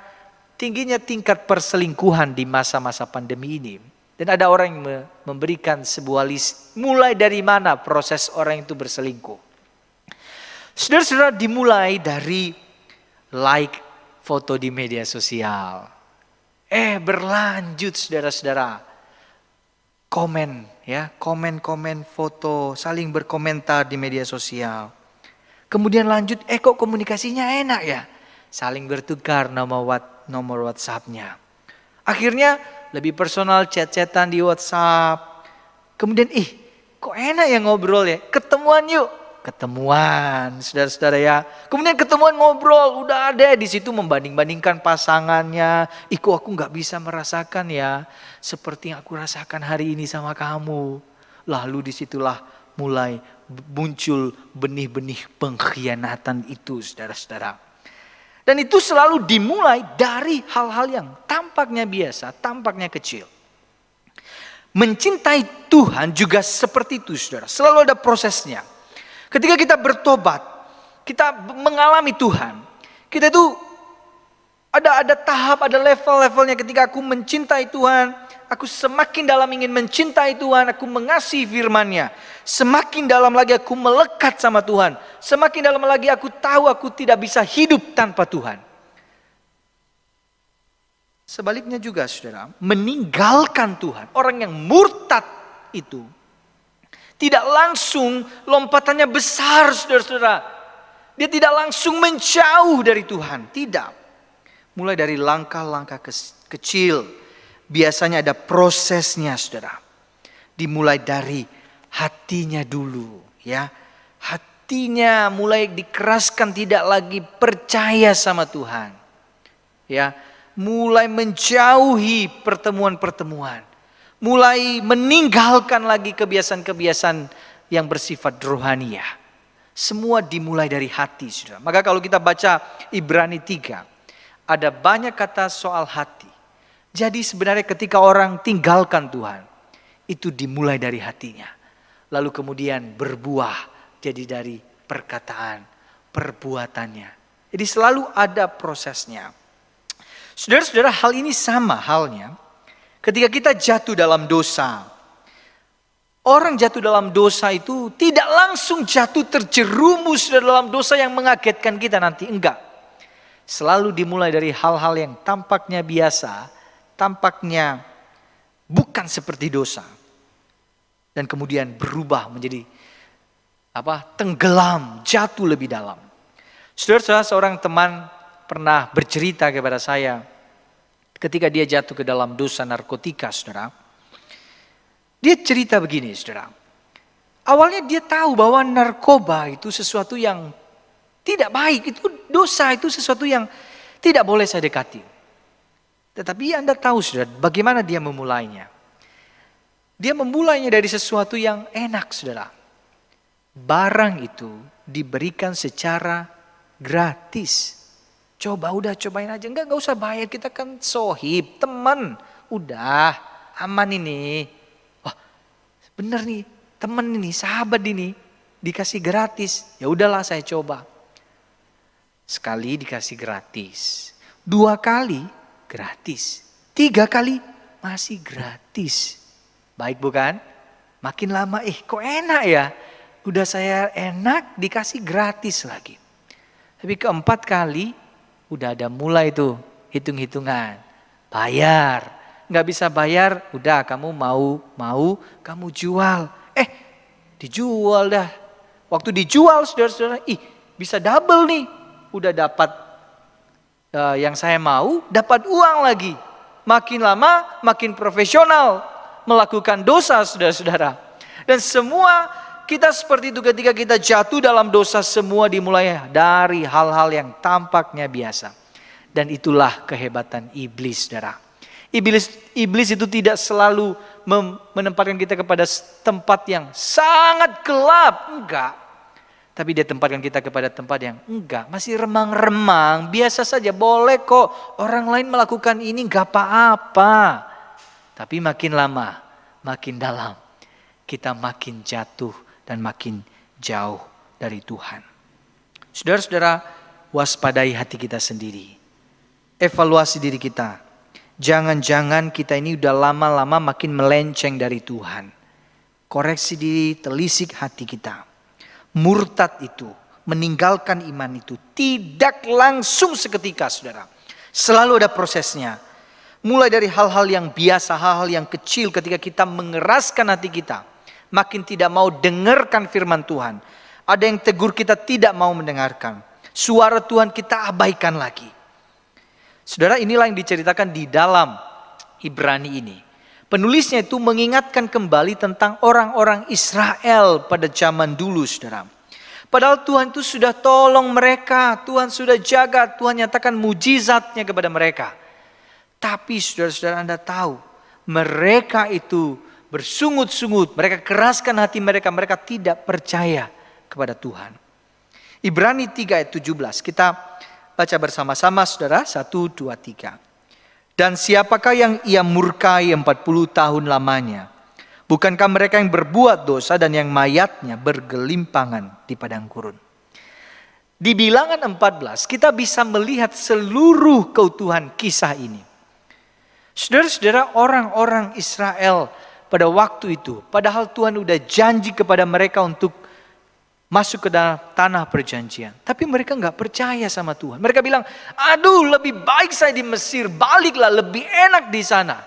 tingginya tingkat perselingkuhan di masa-masa pandemi ini. Dan ada orang yang memberikan sebuah list, mulai dari mana proses orang itu berselingkuh. Saudara-saudara, dimulai dari like foto di media sosial. Berlanjut saudara-saudara, komen ya, komen foto, saling berkomentar di media sosial. Kemudian lanjut, kok komunikasinya enak ya, saling bertukar nomor WhatsApp-nya. Akhirnya lebih personal, chat-chatan di WhatsApp. Kemudian kok enak ya ngobrol ya, ketemuan yuk. Ketemuan, saudara-saudara ya. Kemudian ketemuan ngobrol, udah ada di situ membanding-bandingkan pasangannya. Kok aku nggak bisa merasakan ya seperti yang aku rasakan hari ini sama kamu. Lalu disitulah mulai muncul benih-benih pengkhianatan itu, saudara-saudara. Dan itu selalu dimulai dari hal-hal yang tampaknya biasa, tampaknya kecil. Mencintai Tuhan juga seperti itu, saudara. Selalu ada prosesnya. Ketika kita bertobat, kita mengalami Tuhan. Kita itu ada tahap, ada level-levelnya. Ketika aku mencintai Tuhan, aku semakin dalam ingin mencintai Tuhan, aku mengasihi firman-Nya. Semakin dalam lagi aku melekat sama Tuhan. Semakin dalam lagi aku tahu aku tidak bisa hidup tanpa Tuhan. Sebaliknya juga saudara, meninggalkan Tuhan. Orang yang murtad itu tidak langsung lompatannya besar, saudara-saudara. Dia tidak langsung menjauh dari Tuhan. Tidak. Mulai dari langkah-langkah kecil. Biasanya ada prosesnya, saudara. Dimulai dari hatinya dulu, ya. Hatinya mulai dikeraskan, tidak lagi percaya sama Tuhan. Ya, mulai menjauhi pertemuan-pertemuan. Mulai meninggalkan lagi kebiasaan-kebiasaan yang bersifat rohania. Semua dimulai dari hati, saudara. Maka kalau kita baca Ibrani 3, ada banyak kata soal hati. Jadi sebenarnya ketika orang tinggalkan Tuhan, itu dimulai dari hatinya. Lalu kemudian berbuah jadi dari perkataan, perbuatannya. Jadi selalu ada prosesnya. Saudara-saudara, hal ini sama halnya ketika kita jatuh dalam dosa. Orang jatuh dalam dosa itu tidak langsung jatuh terjerumus dalam dosa yang mengagetkan kita nanti. Enggak. Selalu dimulai dari hal-hal yang tampaknya biasa, tampaknya bukan seperti dosa. Dan kemudian berubah menjadi tenggelam, jatuh lebih dalam. Saudara-saudara, seorang teman pernah bercerita kepada saya. ketika dia jatuh ke dalam dosa narkotika, saudara. Dia cerita begini, saudara. Awalnya dia tahu bahwa narkoba itu sesuatu yang tidak baik, itu dosa, itu sesuatu yang tidak boleh saya dekati. Tetapi Anda tahu, saudara, bagaimana dia memulainya. Dia memulainya dari sesuatu yang enak, saudara. Barang itu diberikan secara gratis. Cobain aja, enggak usah bayar, kita kan sohib, teman. Udah, aman ini. Wah, bener nih, teman ini, sahabat ini, dikasih gratis. Ya udahlah saya coba. Sekali dikasih gratis, 2 kali gratis, 3 kali masih gratis. Baik bukan? Makin lama, kok enak ya? Udah saya enak dikasih gratis lagi. Tapi keempat kali udah ada mulai tuh hitung-hitungan. Bayar. Nggak bisa bayar, udah kamu mau kamu jual. Dijual dah. Waktu dijual saudara-saudara, bisa double nih. Udah dapat yang saya mau, dapat uang lagi. Makin lama makin profesional melakukan dosa, saudara-saudara. Dan semua kita seperti itu, ketika kita jatuh dalam dosa, semua dimulai dari hal-hal yang tampaknya biasa. Dan itulah kehebatan iblis, saudara. Iblis itu tidak selalu menempatkan kita kepada tempat yang sangat gelap, enggak. Tapi dia tempatkan kita kepada tempat yang enggak, masih remang-remang, biasa saja, boleh kok. Orang lain melakukan ini enggak apa-apa. Tapi makin lama, makin dalam, kita makin jatuh dan makin jauh dari Tuhan. Saudara-saudara, waspadai hati kita sendiri. Evaluasi diri kita. Jangan-jangan kita ini udah lama-lama makin melenceng dari Tuhan. Koreksi diri, telisik hati kita. Murtad itu, meninggalkan iman itu tidak langsung seketika, saudara. Selalu ada prosesnya. Mulai dari hal-hal yang biasa, hal-hal yang kecil ketika kita mengeraskan hati kita. Makin tidak mau dengarkan firman Tuhan. Ada yang tegur kita tidak mau mendengarkan. Suara Tuhan kita abaikan lagi. Saudara, inilah yang diceritakan di dalam Ibrani ini. Penulisnya itu mengingatkan kembali tentang orang-orang Israel pada zaman dulu, saudara. Padahal Tuhan itu sudah tolong mereka, Tuhan sudah jaga, Tuhan nyatakan mujizatnya kepada mereka. Tapi saudara-saudara, Anda tahu, mereka itu bersungut-sungut, mereka keraskan hati mereka, mereka tidak percaya kepada Tuhan. Ibrani 3 ayat 17, kita baca bersama-sama, saudara. 1, 2, 3. Dan siapakah yang ia murkai 40 tahun lamanya? Bukankah mereka yang berbuat dosa dan yang mayatnya bergelimpangan di padang gurun? Di Bilangan 14 kita bisa melihat seluruh keutuhan kisah ini. Saudara-saudara, orang-orang Israel pada waktu itu, padahal Tuhan udah janji kepada mereka untuk masuk ke dalam tanah perjanjian. Tapi mereka nggak percaya sama Tuhan. Mereka bilang, aduh lebih baik saya di Mesir, baliklah lebih enak di sana.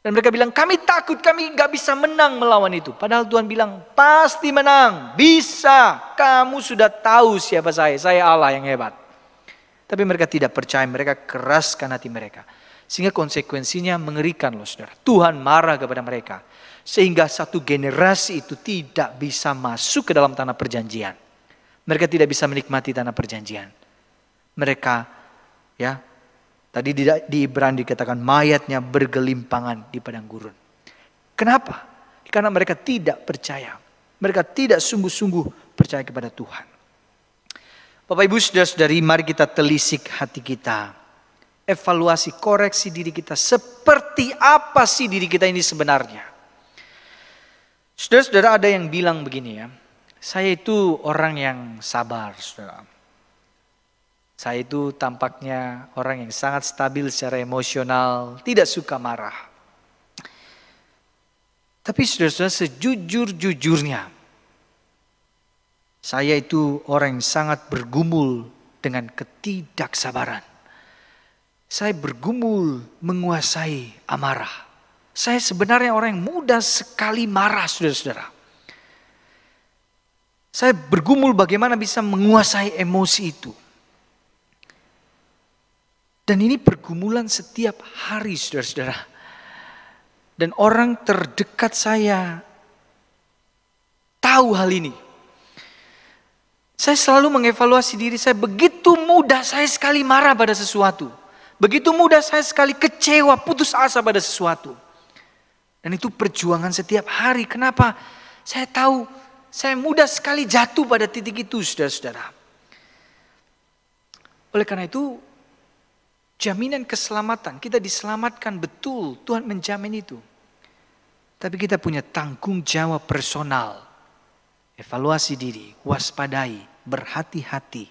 Dan mereka bilang, kami takut, kami nggak bisa menang melawan itu. Padahal Tuhan bilang, pasti menang, bisa. Kamu sudah tahu siapa saya Allah yang hebat. Tapi mereka tidak percaya, mereka keraskan hati mereka. Sehingga konsekuensinya mengerikan loh, saudara. Tuhan marah kepada mereka. Sehingga satu generasi itu tidak bisa masuk ke dalam tanah perjanjian. Mereka tidak bisa menikmati tanah perjanjian. Mereka, ya, tadi di Ibrani dikatakan mayatnya bergelimpangan di padang gurun. Kenapa? Karena mereka tidak percaya. Mereka tidak sungguh-sungguh percaya kepada Tuhan. Bapak Ibu saudara-saudari, mari kita telisik hati kita. Evaluasi, koreksi diri kita. Seperti apa sih diri kita ini sebenarnya? Saudara-saudara, ada yang bilang begini ya, saya itu orang yang sabar, saudara. Saya itu tampaknya orang yang sangat stabil secara emosional, tidak suka marah. Tapi saudara-saudara, sejujur-jujurnya, saya itu orang yang sangat bergumul dengan ketidaksabaran. Saya bergumul menguasai amarah. Saya sebenarnya orang yang mudah sekali marah, saudara-saudara. Saya bergumul bagaimana bisa menguasai emosi itu. Dan ini pergumulan setiap hari, saudara-saudara. Dan orang terdekat saya tahu hal ini. Saya selalu mengevaluasi diri saya, begitu mudah saya sekali marah pada sesuatu. Begitu mudah saya sekali kecewa, putus asa pada sesuatu. Dan itu perjuangan setiap hari. Kenapa? Saya tahu saya mudah sekali jatuh pada titik itu, saudara-saudara. Oleh karena itu, jaminan keselamatan, kita diselamatkan betul, Tuhan menjamin itu. Tapi kita punya tanggung jawab personal. Evaluasi diri, waspadai, berhati-hati.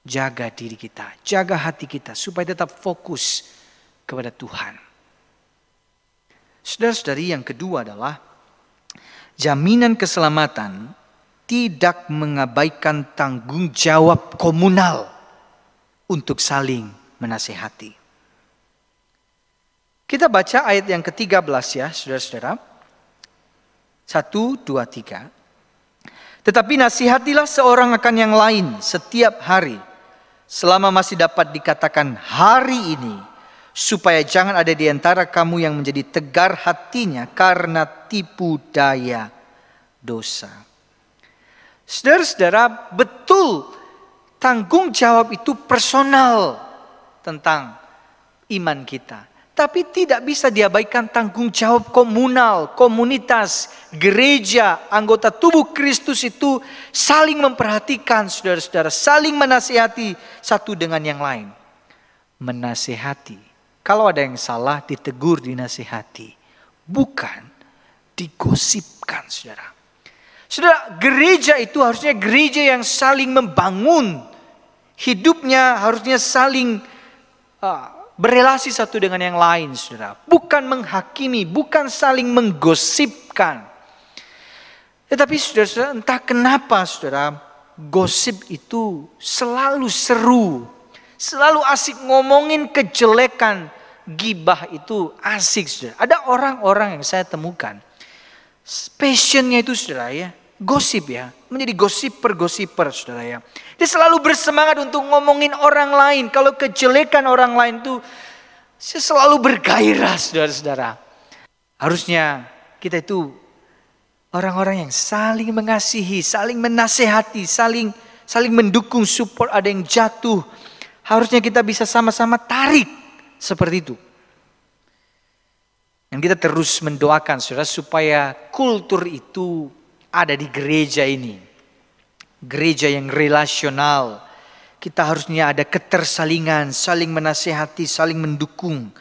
Jaga diri kita, jaga hati kita supaya tetap fokus kepada Tuhan. Saudara-saudari, yang kedua adalah jaminan keselamatan tidak mengabaikan tanggung jawab komunal untuk saling menasehati. Kita baca ayat yang ke-13 ya, saudara-saudara. 1, 2, 3. Tetapi nasihatilah seorang akan yang lain setiap hari, selama masih dapat dikatakan hari ini, supaya jangan ada di antara kamu yang menjadi tegar hatinya karena tipu daya dosa. Saudara-saudara, betul tanggung jawab itu personal tentang iman kita. Tapi tidak bisa diabaikan tanggung jawab komunal, komunitas, gereja, anggota tubuh Kristus itu saling memperhatikan, saudara-saudara, saling menasihati satu dengan yang lain. Menasihati, kalau ada yang salah ditegur, dinasihati, bukan digosipkan, saudara. Saudara, gereja itu harusnya gereja yang saling membangun, hidupnya harusnya saling berelasi satu dengan yang lain, saudara. Bukan menghakimi, bukan saling menggosipkan. Tetapi saudara, entah kenapa saudara, gosip itu selalu seru. Selalu asik ngomongin kejelekan, gibah itu asik, saudara. Ada orang-orang yang saya temukan, passionnya itu saudara ya, gosip ya. Menjadi gosiper, saudara ya. Dia selalu bersemangat untuk ngomongin orang lain. Kalau kejelekan orang lain itu, saya selalu bergairah, saudara-saudara. Harusnya kita itu orang-orang yang saling mengasihi, saling menasehati, saling mendukung, support. Ada yang jatuh, harusnya kita bisa sama-sama tarik seperti itu. Dan kita terus mendoakan, saudara, supaya kultur itu ada di gereja ini. Gereja yang relasional. Kita harusnya ada ketersalingan, saling menasehati, saling mendukung.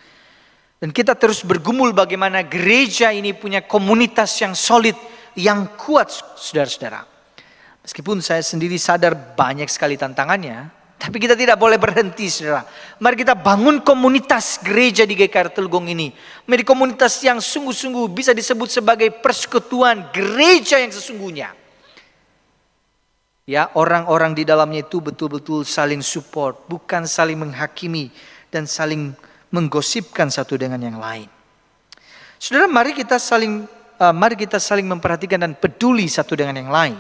Dan kita terus bergumul bagaimana gereja ini punya komunitas yang solid, yang kuat, saudara-saudara. Meskipun saya sendiri sadar banyak sekali tantangannya, tapi kita tidak boleh berhenti, saudara. Mari kita bangun komunitas gereja di GKR Telgong ini. Menjadi komunitas yang sungguh-sungguh bisa disebut sebagai persekutuan gereja yang sesungguhnya. Ya, orang-orang di dalamnya itu betul-betul saling support, bukan saling menghakimi dan saling menggosipkan satu dengan yang lain. Saudara, mari kita saling memperhatikan dan peduli satu dengan yang lain.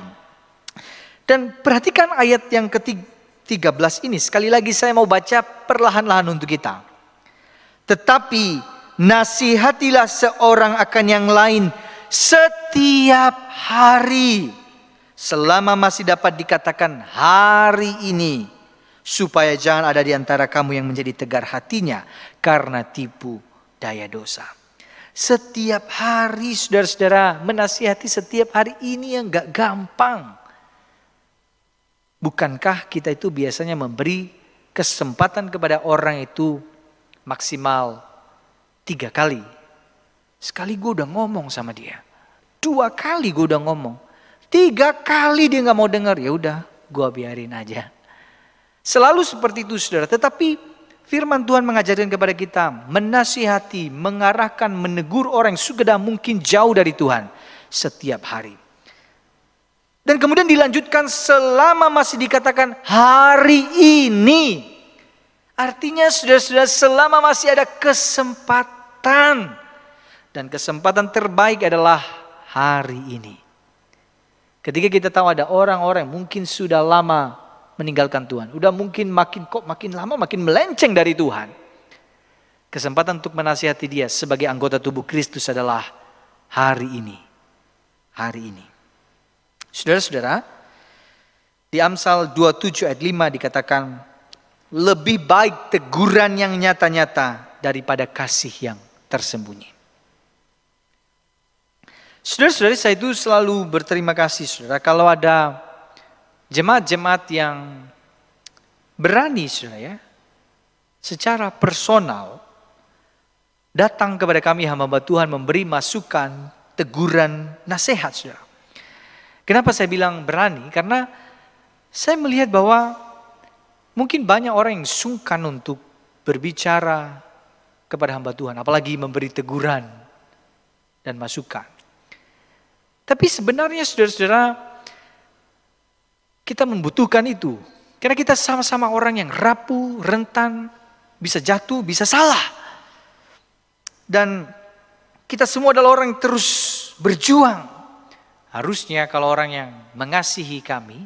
Dan perhatikan ayat yang ke-13 ini. Sekali lagi saya mau baca perlahan-lahan untuk kita. Tetapi nasihatilah seorang akan yang lain setiap hari, selama masih dapat dikatakan hari ini, supaya jangan ada di antara kamu yang menjadi tegar hatinya karena tipu daya dosa. Setiap hari, saudara-saudara, menasihati setiap hari ini yang gak gampang. Bukankah kita itu biasanya memberi kesempatan kepada orang itu maksimal 3 kali. Sekali gue udah ngomong sama dia, 2 kali gue udah ngomong, 3 kali dia gak mau dengar, ya udah gue biarin aja. Selalu seperti itu, saudara. Tetapi firman Tuhan mengajarkan kepada kita menasihati, mengarahkan, menegur orang yang segera mungkin jauh dari Tuhan setiap hari. Dan kemudian dilanjutkan selama masih dikatakan hari ini. Artinya saudara-saudara, selama masih ada kesempatan. Dan kesempatan terbaik adalah hari ini. Ketika kita tahu ada orang-orang mungkin sudah lama meninggalkan Tuhan. Udah mungkin makin lama makin melenceng dari Tuhan. Kesempatan untuk menasihati dia sebagai anggota tubuh Kristus adalah hari ini. Hari ini. Saudara-saudara, di Amsal 27 ayat 5 dikatakan, lebih baik teguran yang nyata-nyata daripada kasih yang tersembunyi. Saudara-saudari, saya itu selalu berterima kasih, saudara, kalau ada jemaat-jemaat yang berani, saudara ya, secara personal datang kepada kami hamba Tuhan, memberi masukan, teguran, nasihat, saudara. Kenapa saya bilang berani? Karena saya melihat bahwa mungkin banyak orang yang sungkan untuk berbicara kepada hamba Tuhan, apalagi memberi teguran dan masukan. Tapi sebenarnya saudara-saudara, kita membutuhkan itu. Karena kita sama-sama orang yang rapuh, rentan, bisa jatuh, bisa salah. Dan kita semua adalah orang yang terus berjuang. Harusnya kalau orang yang mengasihi kami,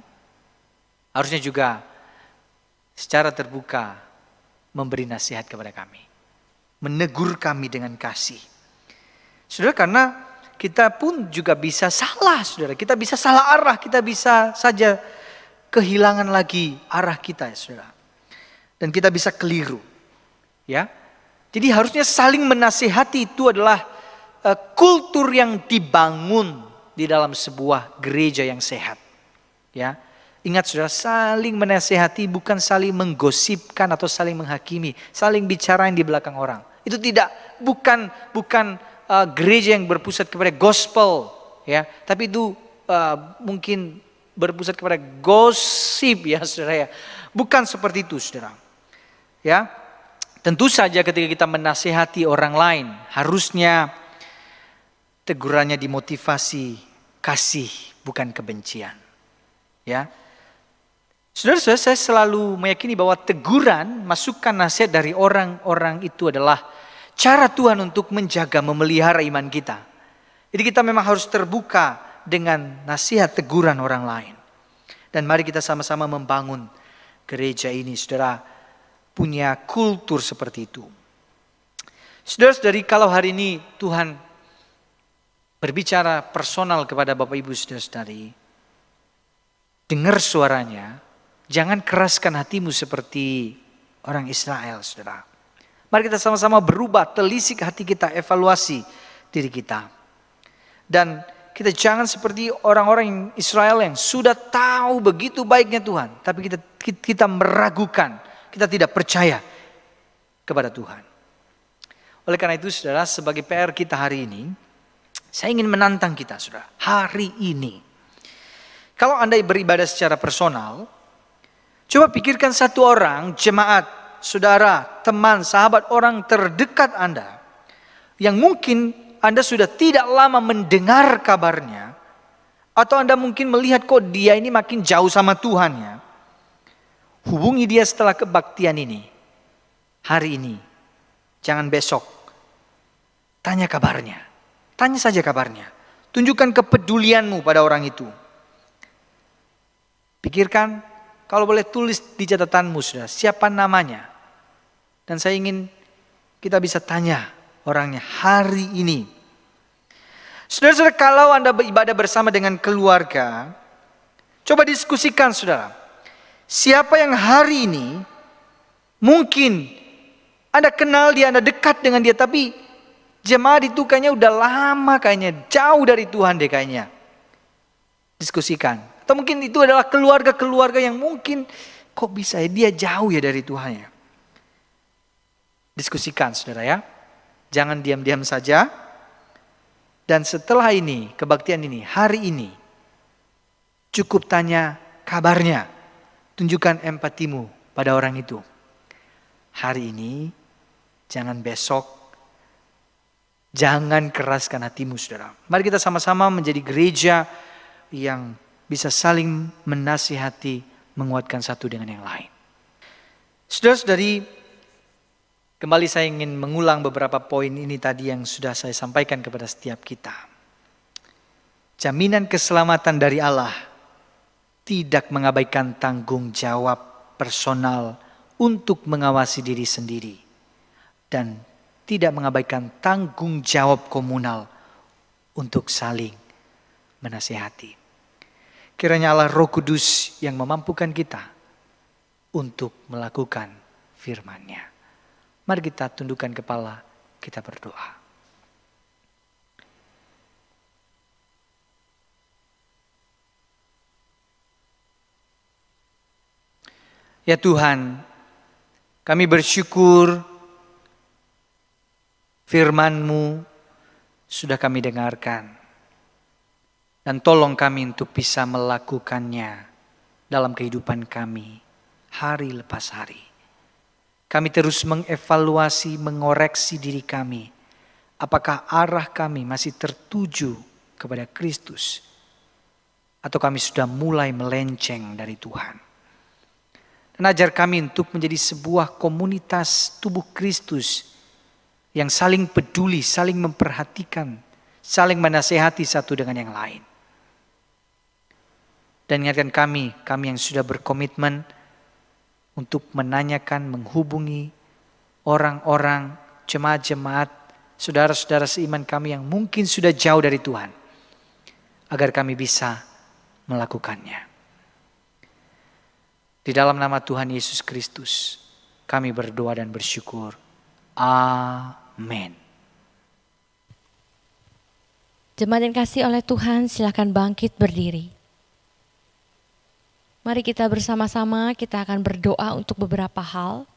harusnya juga secara terbuka memberi nasihat kepada kami. Menegur kami dengan kasih. Saudara, karena kita pun juga bisa salah, saudara. Kita bisa salah arah, kita bisa saja kehilangan lagi arah kita, ya, saudara. Dan kita bisa keliru, ya. Jadi harusnya saling menasihati itu adalah kultur yang dibangun di dalam sebuah gereja yang sehat, ya. Ingat, saudara, saling menasihati bukan saling menggosipkan atau saling menghakimi, saling bicarain di belakang orang. Itu bukan gereja yang berpusat kepada gospel, ya, tapi itu mungkin berpusat kepada gosip, ya, saudara ya. Bukan seperti itu, saudara. Ya, tentu saja ketika kita menasihati orang lain, harusnya tegurannya dimotivasi kasih, bukan kebencian. Ya, saudara-saudara, saya selalu meyakini bahwa teguran, masukan, nasihat dari orang-orang itu adalah cara Tuhan untuk menjaga, memelihara iman kita. Jadi kita memang harus terbuka dengan nasihat, teguran orang lain. Dan mari kita sama-sama membangun gereja ini, saudara, punya kultur seperti itu. Saudara-saudari, kalau hari ini Tuhan berbicara personal kepada Bapak Ibu saudara-saudari, dengar suaranya, jangan keraskan hatimu seperti orang Israel, saudara. Mari kita sama-sama berubah, telisik hati kita, evaluasi diri kita. Dan kita jangan seperti orang-orang Israel yang sudah tahu begitu baiknya Tuhan, tapi kita meragukan, kita tidak percaya kepada Tuhan. Oleh karena itu, saudara, sebagai PR kita hari ini, saya ingin menantang kita, saudara, hari ini. Kalau Anda beribadah secara personal, coba pikirkan satu orang, jemaat, saudara, teman, sahabat, orang terdekat Anda yang mungkin Anda sudah tidak lama mendengar kabarnya, atau Anda mungkin melihat kok dia ini makin jauh sama Tuhan, ya. Hubungi dia setelah kebaktian ini, hari ini, jangan besok. Tanya kabarnya, tanya saja kabarnya, tunjukkan kepedulianmu pada orang itu. Pikirkan, kalau boleh tulis di catatanmu, saudara, siapa namanya. Dan saya ingin kita bisa tanya orangnya hari ini. Saudara-saudara, kalau Anda beribadah bersama dengan keluarga, coba diskusikan, saudara. Siapa yang hari ini mungkin Anda kenal dia, Anda dekat dengan dia, tapi jemaat itu kayaknya udah lama, kayaknya jauh dari Tuhan deh kayaknya. Diskusikan. Atau mungkin itu adalah keluarga-keluarga yang mungkin kok bisa ya dia jauh ya dari Tuhan, ya. Diskusikan, saudara, ya. Jangan diam-diam saja. Dan setelah ini, kebaktian ini, hari ini, cukup tanya kabarnya. Tunjukkan empatimu pada orang itu. Hari ini, jangan besok. Jangan keraskan hatimu, saudara. Mari kita sama-sama menjadi gereja yang bisa saling menasihati, menguatkan satu dengan yang lain. Saudara-saudari, kembali saya ingin mengulang beberapa poin ini tadi yang sudah saya sampaikan kepada setiap kita. Jaminan keselamatan dari Allah tidak mengabaikan tanggung jawab personal untuk mengawasi diri sendiri, dan tidak mengabaikan tanggung jawab komunal untuk saling menasihati. Kiranya Allah Roh Kudus yang memampukan kita untuk melakukan firman-Nya. Mari kita tundukkan kepala, kita berdoa. Ya Tuhan, kami bersyukur firman-Mu sudah kami dengarkan. Dan tolong kami untuk bisa melakukannya dalam kehidupan kami hari lepas hari. Kami terus mengevaluasi, mengoreksi diri kami. Apakah arah kami masih tertuju kepada Kristus? Atau kami sudah mulai melenceng dari Tuhan? Dan ajar kami untuk menjadi sebuah komunitas tubuh Kristus yang saling peduli, saling memperhatikan, saling menasehati satu dengan yang lain. Dan ingatkan kami yang sudah berkomitmen untuk menanyakan, menghubungi orang-orang, jemaat-jemaat, saudara-saudara seiman kami yang mungkin sudah jauh dari Tuhan, agar kami bisa melakukannya. Di dalam nama Tuhan Yesus Kristus, kami berdoa dan bersyukur. Amin. Jemaat yang kasih oleh Tuhan, silakan bangkit berdiri. Mari kita bersama-sama, kita akan berdoa untuk beberapa hal.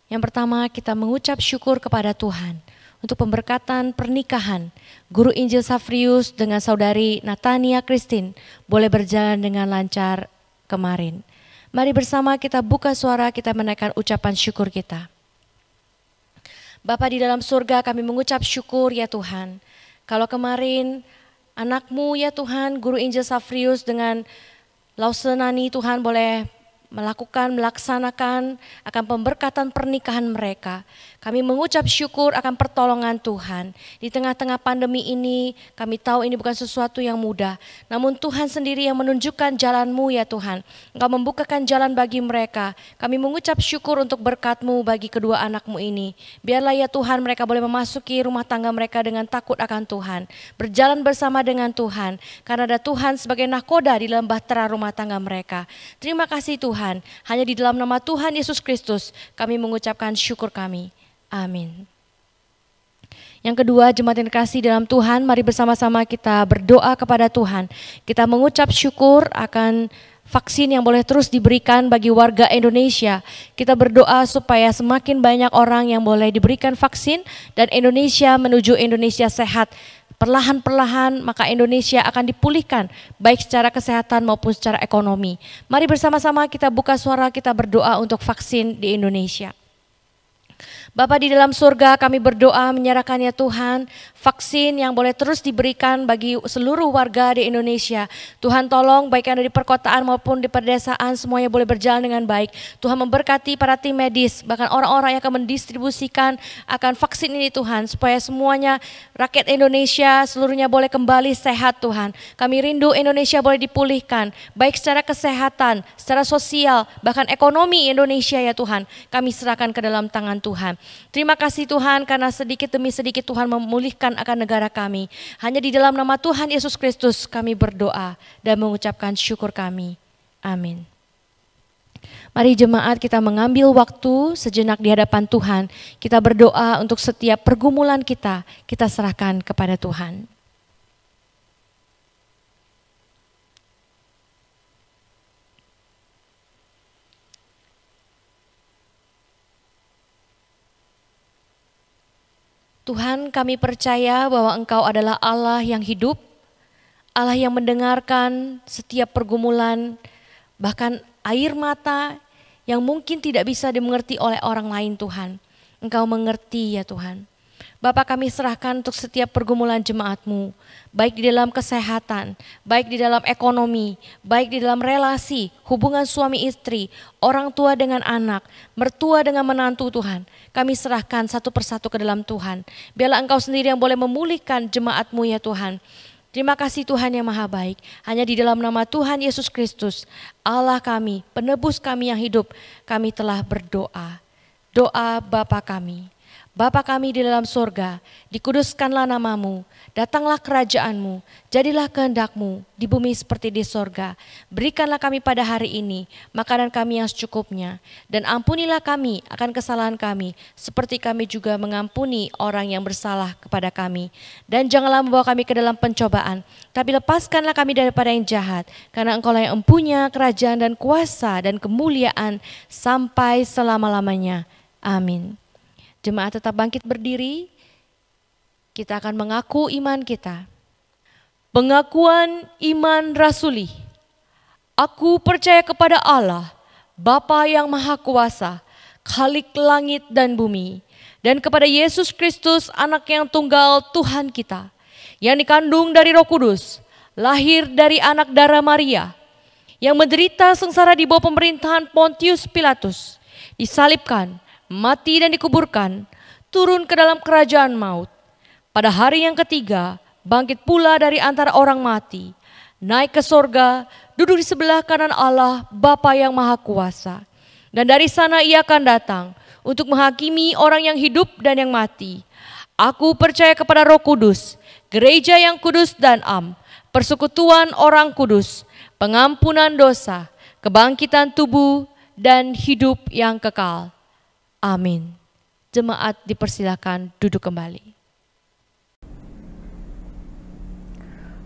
Yang pertama, kita mengucap syukur kepada Tuhan untuk pemberkatan pernikahan Guru Injil Safrius dengan Saudari Natania Christine boleh berjalan dengan lancar kemarin. Mari bersama kita buka suara, kita menaikkan ucapan syukur kita. Bapa di dalam surga, kami mengucap syukur ya Tuhan. Kalau kemarin anakmu ya Tuhan, Guru Injil Safrius dengan Lausenani Tuhan boleh melaksanakan akan pemberkatan pernikahan mereka. Kami mengucap syukur akan pertolongan Tuhan. Di tengah-tengah pandemi ini, kami tahu ini bukan sesuatu yang mudah. Namun Tuhan sendiri yang menunjukkan jalan-Mu ya Tuhan. Engkau membukakan jalan bagi mereka. Kami mengucap syukur untuk berkat-Mu bagi kedua anak-Mu ini. Biarlah ya Tuhan mereka boleh memasuki rumah tangga mereka dengan takut akan Tuhan. Berjalan bersama dengan Tuhan. Karena ada Tuhan sebagai nahkoda di dalam bahtera rumah tangga mereka. Terima kasih Tuhan. Hanya di dalam nama Tuhan Yesus Kristus kami mengucapkan syukur kami. Amin. Yang kedua, jemaat yang dikasihi dalam Tuhan, mari bersama-sama kita berdoa kepada Tuhan. Kita mengucap syukur akan vaksin yang boleh terus diberikan bagi warga Indonesia. Kita berdoa supaya semakin banyak orang yang boleh diberikan vaksin dan Indonesia menuju Indonesia sehat. Perlahan-perlahan maka Indonesia akan dipulihkan baik secara kesehatan maupun secara ekonomi. Mari bersama-sama kita buka suara, kita berdoa untuk vaksin di Indonesia. Bapa di dalam surga, kami berdoa menyerahkan ya Tuhan vaksin yang boleh terus diberikan bagi seluruh warga di Indonesia. Tuhan tolong baik yang dari perkotaan maupun di pedesaan semuanya boleh berjalan dengan baik. Tuhan memberkati para tim medis, bahkan orang-orang yang akan mendistribusikan akan vaksin ini Tuhan, supaya semuanya rakyat Indonesia seluruhnya boleh kembali sehat Tuhan. Kami rindu Indonesia boleh dipulihkan baik secara kesehatan, secara sosial, bahkan ekonomi Indonesia ya Tuhan. Kami serahkan ke dalam tangan Tuhan. Terima kasih Tuhan karena sedikit demi sedikit Tuhan memulihkan akan negara kami. Hanya di dalam nama Tuhan Yesus Kristus kami berdoa dan mengucapkan syukur kami. Amin. Mari jemaat kita mengambil waktu sejenak di hadapan Tuhan. Kita berdoa untuk setiap pergumulan kita serahkan kepada Tuhan. Tuhan, kami percaya bahwa Engkau adalah Allah yang hidup, Allah yang mendengarkan setiap pergumulan, bahkan air mata yang mungkin tidak bisa dimengerti oleh orang lain Tuhan. Engkau mengerti ya Tuhan. Bapa, kami serahkan untuk setiap pergumulan jemaat-Mu, baik di dalam kesehatan, baik di dalam ekonomi, baik di dalam relasi, hubungan suami istri, orang tua dengan anak, mertua dengan menantu Tuhan. Kami serahkan satu persatu ke dalam Tuhan. Biarlah Engkau sendiri yang boleh memulihkan jemaat-Mu ya Tuhan. Terima kasih Tuhan yang maha baik. Hanya di dalam nama Tuhan Yesus Kristus, Allah kami, penebus kami yang hidup, kami telah berdoa. Doa Bapa kami. Bapa kami di dalam sorga, dikuduskanlah namamu, datanglah kerajaanmu, jadilah kehendakmu di bumi seperti di sorga. Berikanlah kami pada hari ini makanan kami yang secukupnya, dan ampunilah kami akan kesalahan kami, seperti kami juga mengampuni orang yang bersalah kepada kami. Dan janganlah membawa kami ke dalam pencobaan, tapi lepaskanlah kami daripada yang jahat, karena Engkaulah yang empunya kerajaan dan kuasa dan kemuliaan sampai selama-lamanya. Amin. Jemaat tetap bangkit berdiri, kita akan mengaku iman kita. Pengakuan iman rasuli. Aku percaya kepada Allah, Bapa yang Maha Kuasa, Khalik langit dan bumi, dan kepada Yesus Kristus, Anak yang tunggal Tuhan kita, yang dikandung dari Roh Kudus, lahir dari anak darah Maria, yang menderita sengsara di bawah pemerintahan Pontius Pilatus, disalibkan, mati dan dikuburkan, turun ke dalam kerajaan maut. Pada hari yang ketiga, bangkit pula dari antara orang mati, naik ke sorga, duduk di sebelah kanan Allah, Bapa yang Maha Kuasa. Dan dari sana ia akan datang untuk menghakimi orang yang hidup dan yang mati. Aku percaya kepada Roh Kudus, gereja yang kudus dan am, persekutuan orang kudus, pengampunan dosa, kebangkitan tubuh, dan hidup yang kekal. Amin. Jemaat dipersilakan duduk kembali.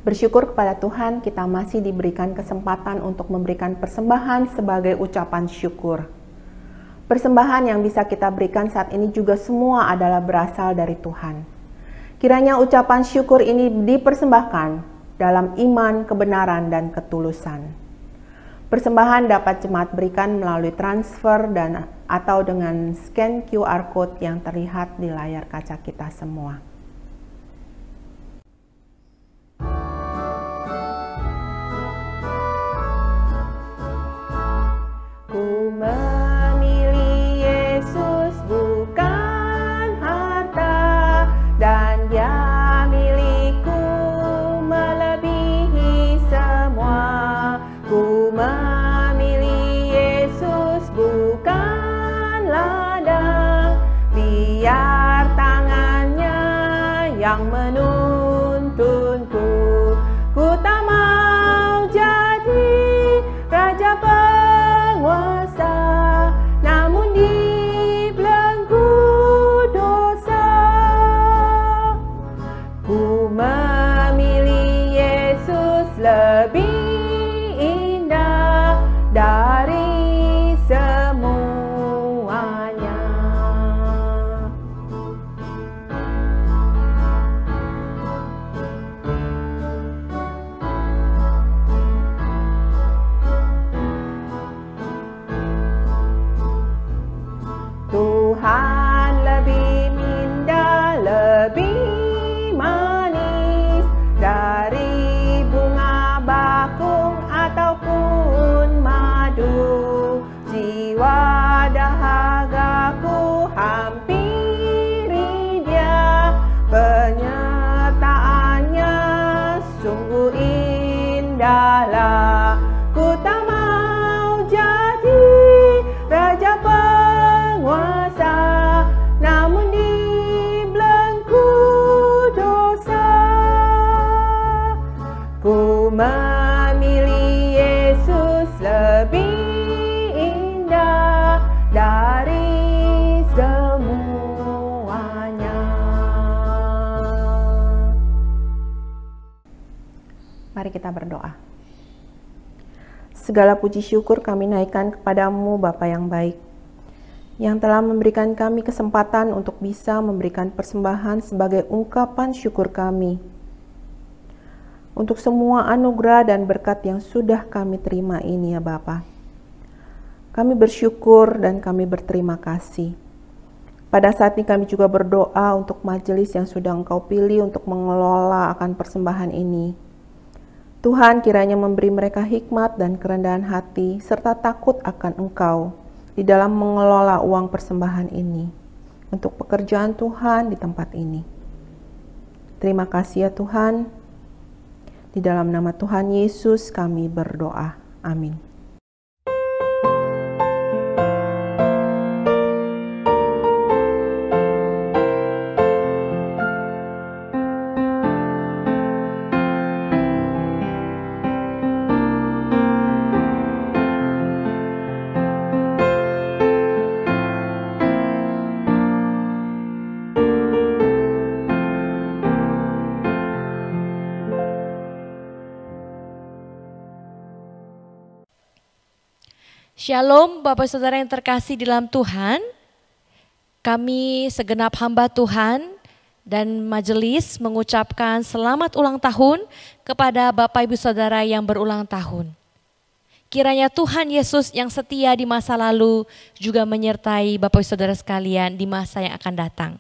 Bersyukur kepada Tuhan kita masih diberikan kesempatan untuk memberikan persembahan sebagai ucapan syukur. Persembahan yang bisa kita berikan saat ini juga semua adalah berasal dari Tuhan. Kiranya ucapan syukur ini dipersembahkan dalam iman, kebenaran, dan ketulusan. Persembahan dapat jemaat berikan melalui transfer dan atau dengan scan QR Code yang terlihat di layar kaca kita semua. Ku memilih Yesus bukan harta, dan Dia milikku melebihi semua. Ku memilih Yesus bukan ladang, biar tangannya yang menuntunku. Ku tak mau jadi raja penguasa, namun dibelenggu dosa. Ku memilih Yesus lebih indah dari semuanya. Tuhan lebih indah, lebih manis dari bunga bakung ataupun madu. Jiwa dahagaku hampiri Dia, penyertaannya sungguh indahlah. Ku tak mau jadi raja penguasa, namun dibelenggu dosa. Ku memilih Yesus lebih indah dari semuanya. Mari kita berdoa. Segala puji syukur kami naikkan kepadamu Bapa yang baik, yang telah memberikan kami kesempatan untuk bisa memberikan persembahan sebagai ungkapan syukur kami untuk semua anugerah dan berkat yang sudah kami terima ini ya Bapa. Kami bersyukur dan kami berterima kasih. Pada saat ini kami juga berdoa untuk majelis yang sudah Engkau pilih untuk mengelola akan persembahan ini. Tuhan kiranya memberi mereka hikmat dan kerendahan hati serta takut akan Engkau di dalam mengelola uang persembahan ini untuk pekerjaan Tuhan di tempat ini. Terima kasih ya Tuhan. Di dalam nama Tuhan Yesus kami berdoa. Amin. Shalom Bapak Saudara yang terkasih di dalam Tuhan. Kami segenap hamba Tuhan dan majelis mengucapkan selamat ulang tahun kepada Bapak Ibu Saudara yang berulang tahun. Kiranya Tuhan Yesus yang setia di masa lalu juga menyertai Bapak Ibu Saudara sekalian di masa yang akan datang.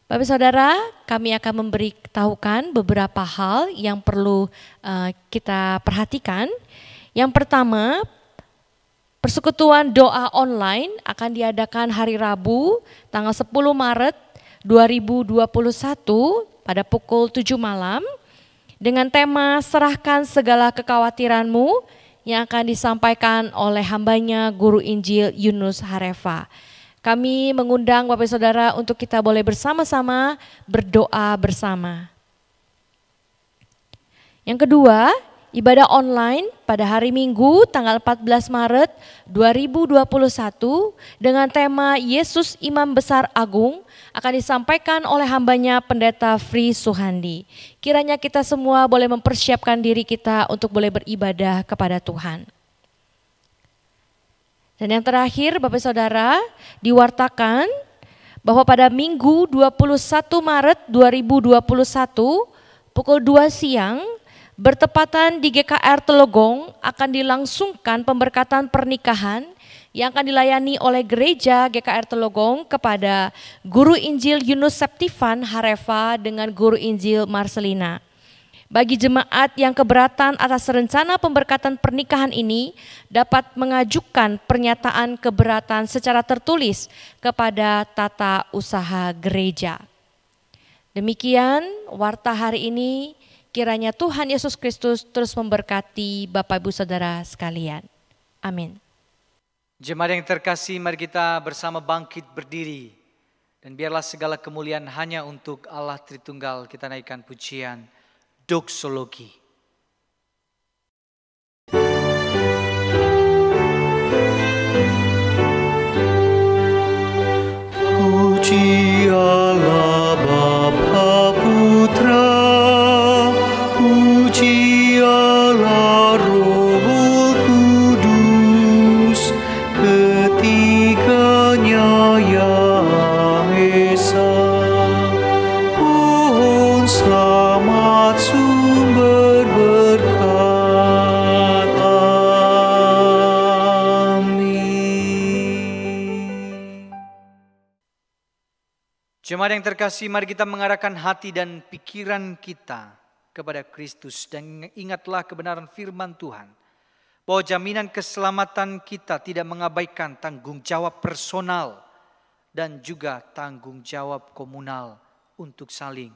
Bapak Ibu Saudara, kami akan memberitahukan beberapa hal yang perlu kita perhatikan. Yang pertama, persekutuan doa online akan diadakan hari Rabu tanggal 10 Maret 2021 pada pukul 7 malam dengan tema serahkan segala kekhawatiranmu yang akan disampaikan oleh hambanya Guru Injil Yunus Harefa. Kami mengundang Bapak Saudara untuk kita boleh bersama-sama berdoa bersama. Yang kedua, ibadah online pada hari Minggu tanggal 14 Maret 2021 dengan tema Yesus Imam Besar Agung akan disampaikan oleh hambanya Pendeta Fri Suhandi. Kiranya kita semua boleh mempersiapkan diri kita untuk boleh beribadah kepada Tuhan. Dan yang terakhir Bapak Saudara, diwartakan bahwa pada Minggu 21 Maret 2021 pukul 2 siang bertepatan di GKR Telogong akan dilangsungkan pemberkatan pernikahan yang akan dilayani oleh Gereja GKR Telogong kepada Guru Injil Yunus Septifan Harefa dengan Guru Injil Marcelina. Bagi jemaat yang keberatan atas rencana pemberkatan pernikahan ini dapat mengajukan pernyataan keberatan secara tertulis kepada tata usaha gereja. Demikian warta hari ini. Kiranya Tuhan Yesus Kristus terus memberkati Bapak Ibu Saudara sekalian. Amin. Jemaat yang terkasih, mari kita bersama bangkit berdiri. Dan biarlah segala kemuliaan hanya untuk Allah Tritunggal. Kita naikkan pujian doksologi. Puji Allah Bapa Putra, puji Allah Roh Kudus, ketiganya yang esa. Pohon selamat sumber berkat. Amin. Jemaat yang terkasih, mari kita mengarahkan hati dan pikiran kita kepada Kristus dan ingatlah kebenaran firman Tuhan bahwa jaminan keselamatan kita tidak mengabaikan tanggung jawab personal dan juga tanggung jawab komunal untuk saling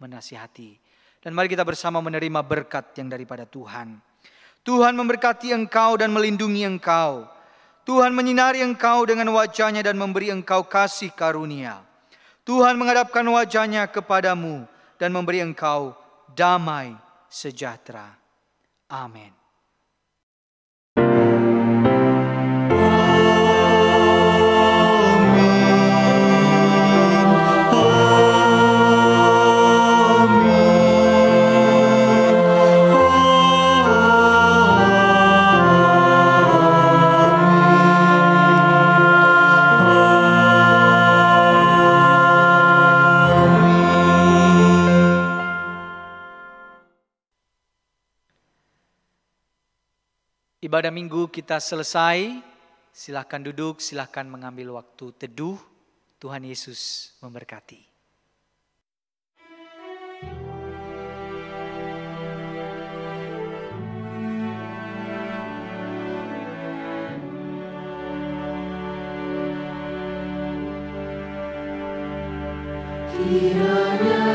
menasihati. Dan mari kita bersama menerima berkat yang daripada Tuhan. Tuhan memberkati engkau dan melindungi engkau. Tuhan menyinari engkau dengan wajah-Nya dan memberi engkau kasih karunia. Tuhan menghadapkan wajah-Nya kepadamu dan memberi engkau damai sejahtera. Amin. Ibadah minggu kita selesai. Silakan duduk, silakan mengambil waktu teduh. Tuhan Yesus memberkati. Kiranya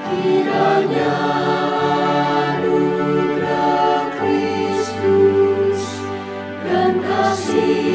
Kiranya anugerah Kristus dan kasih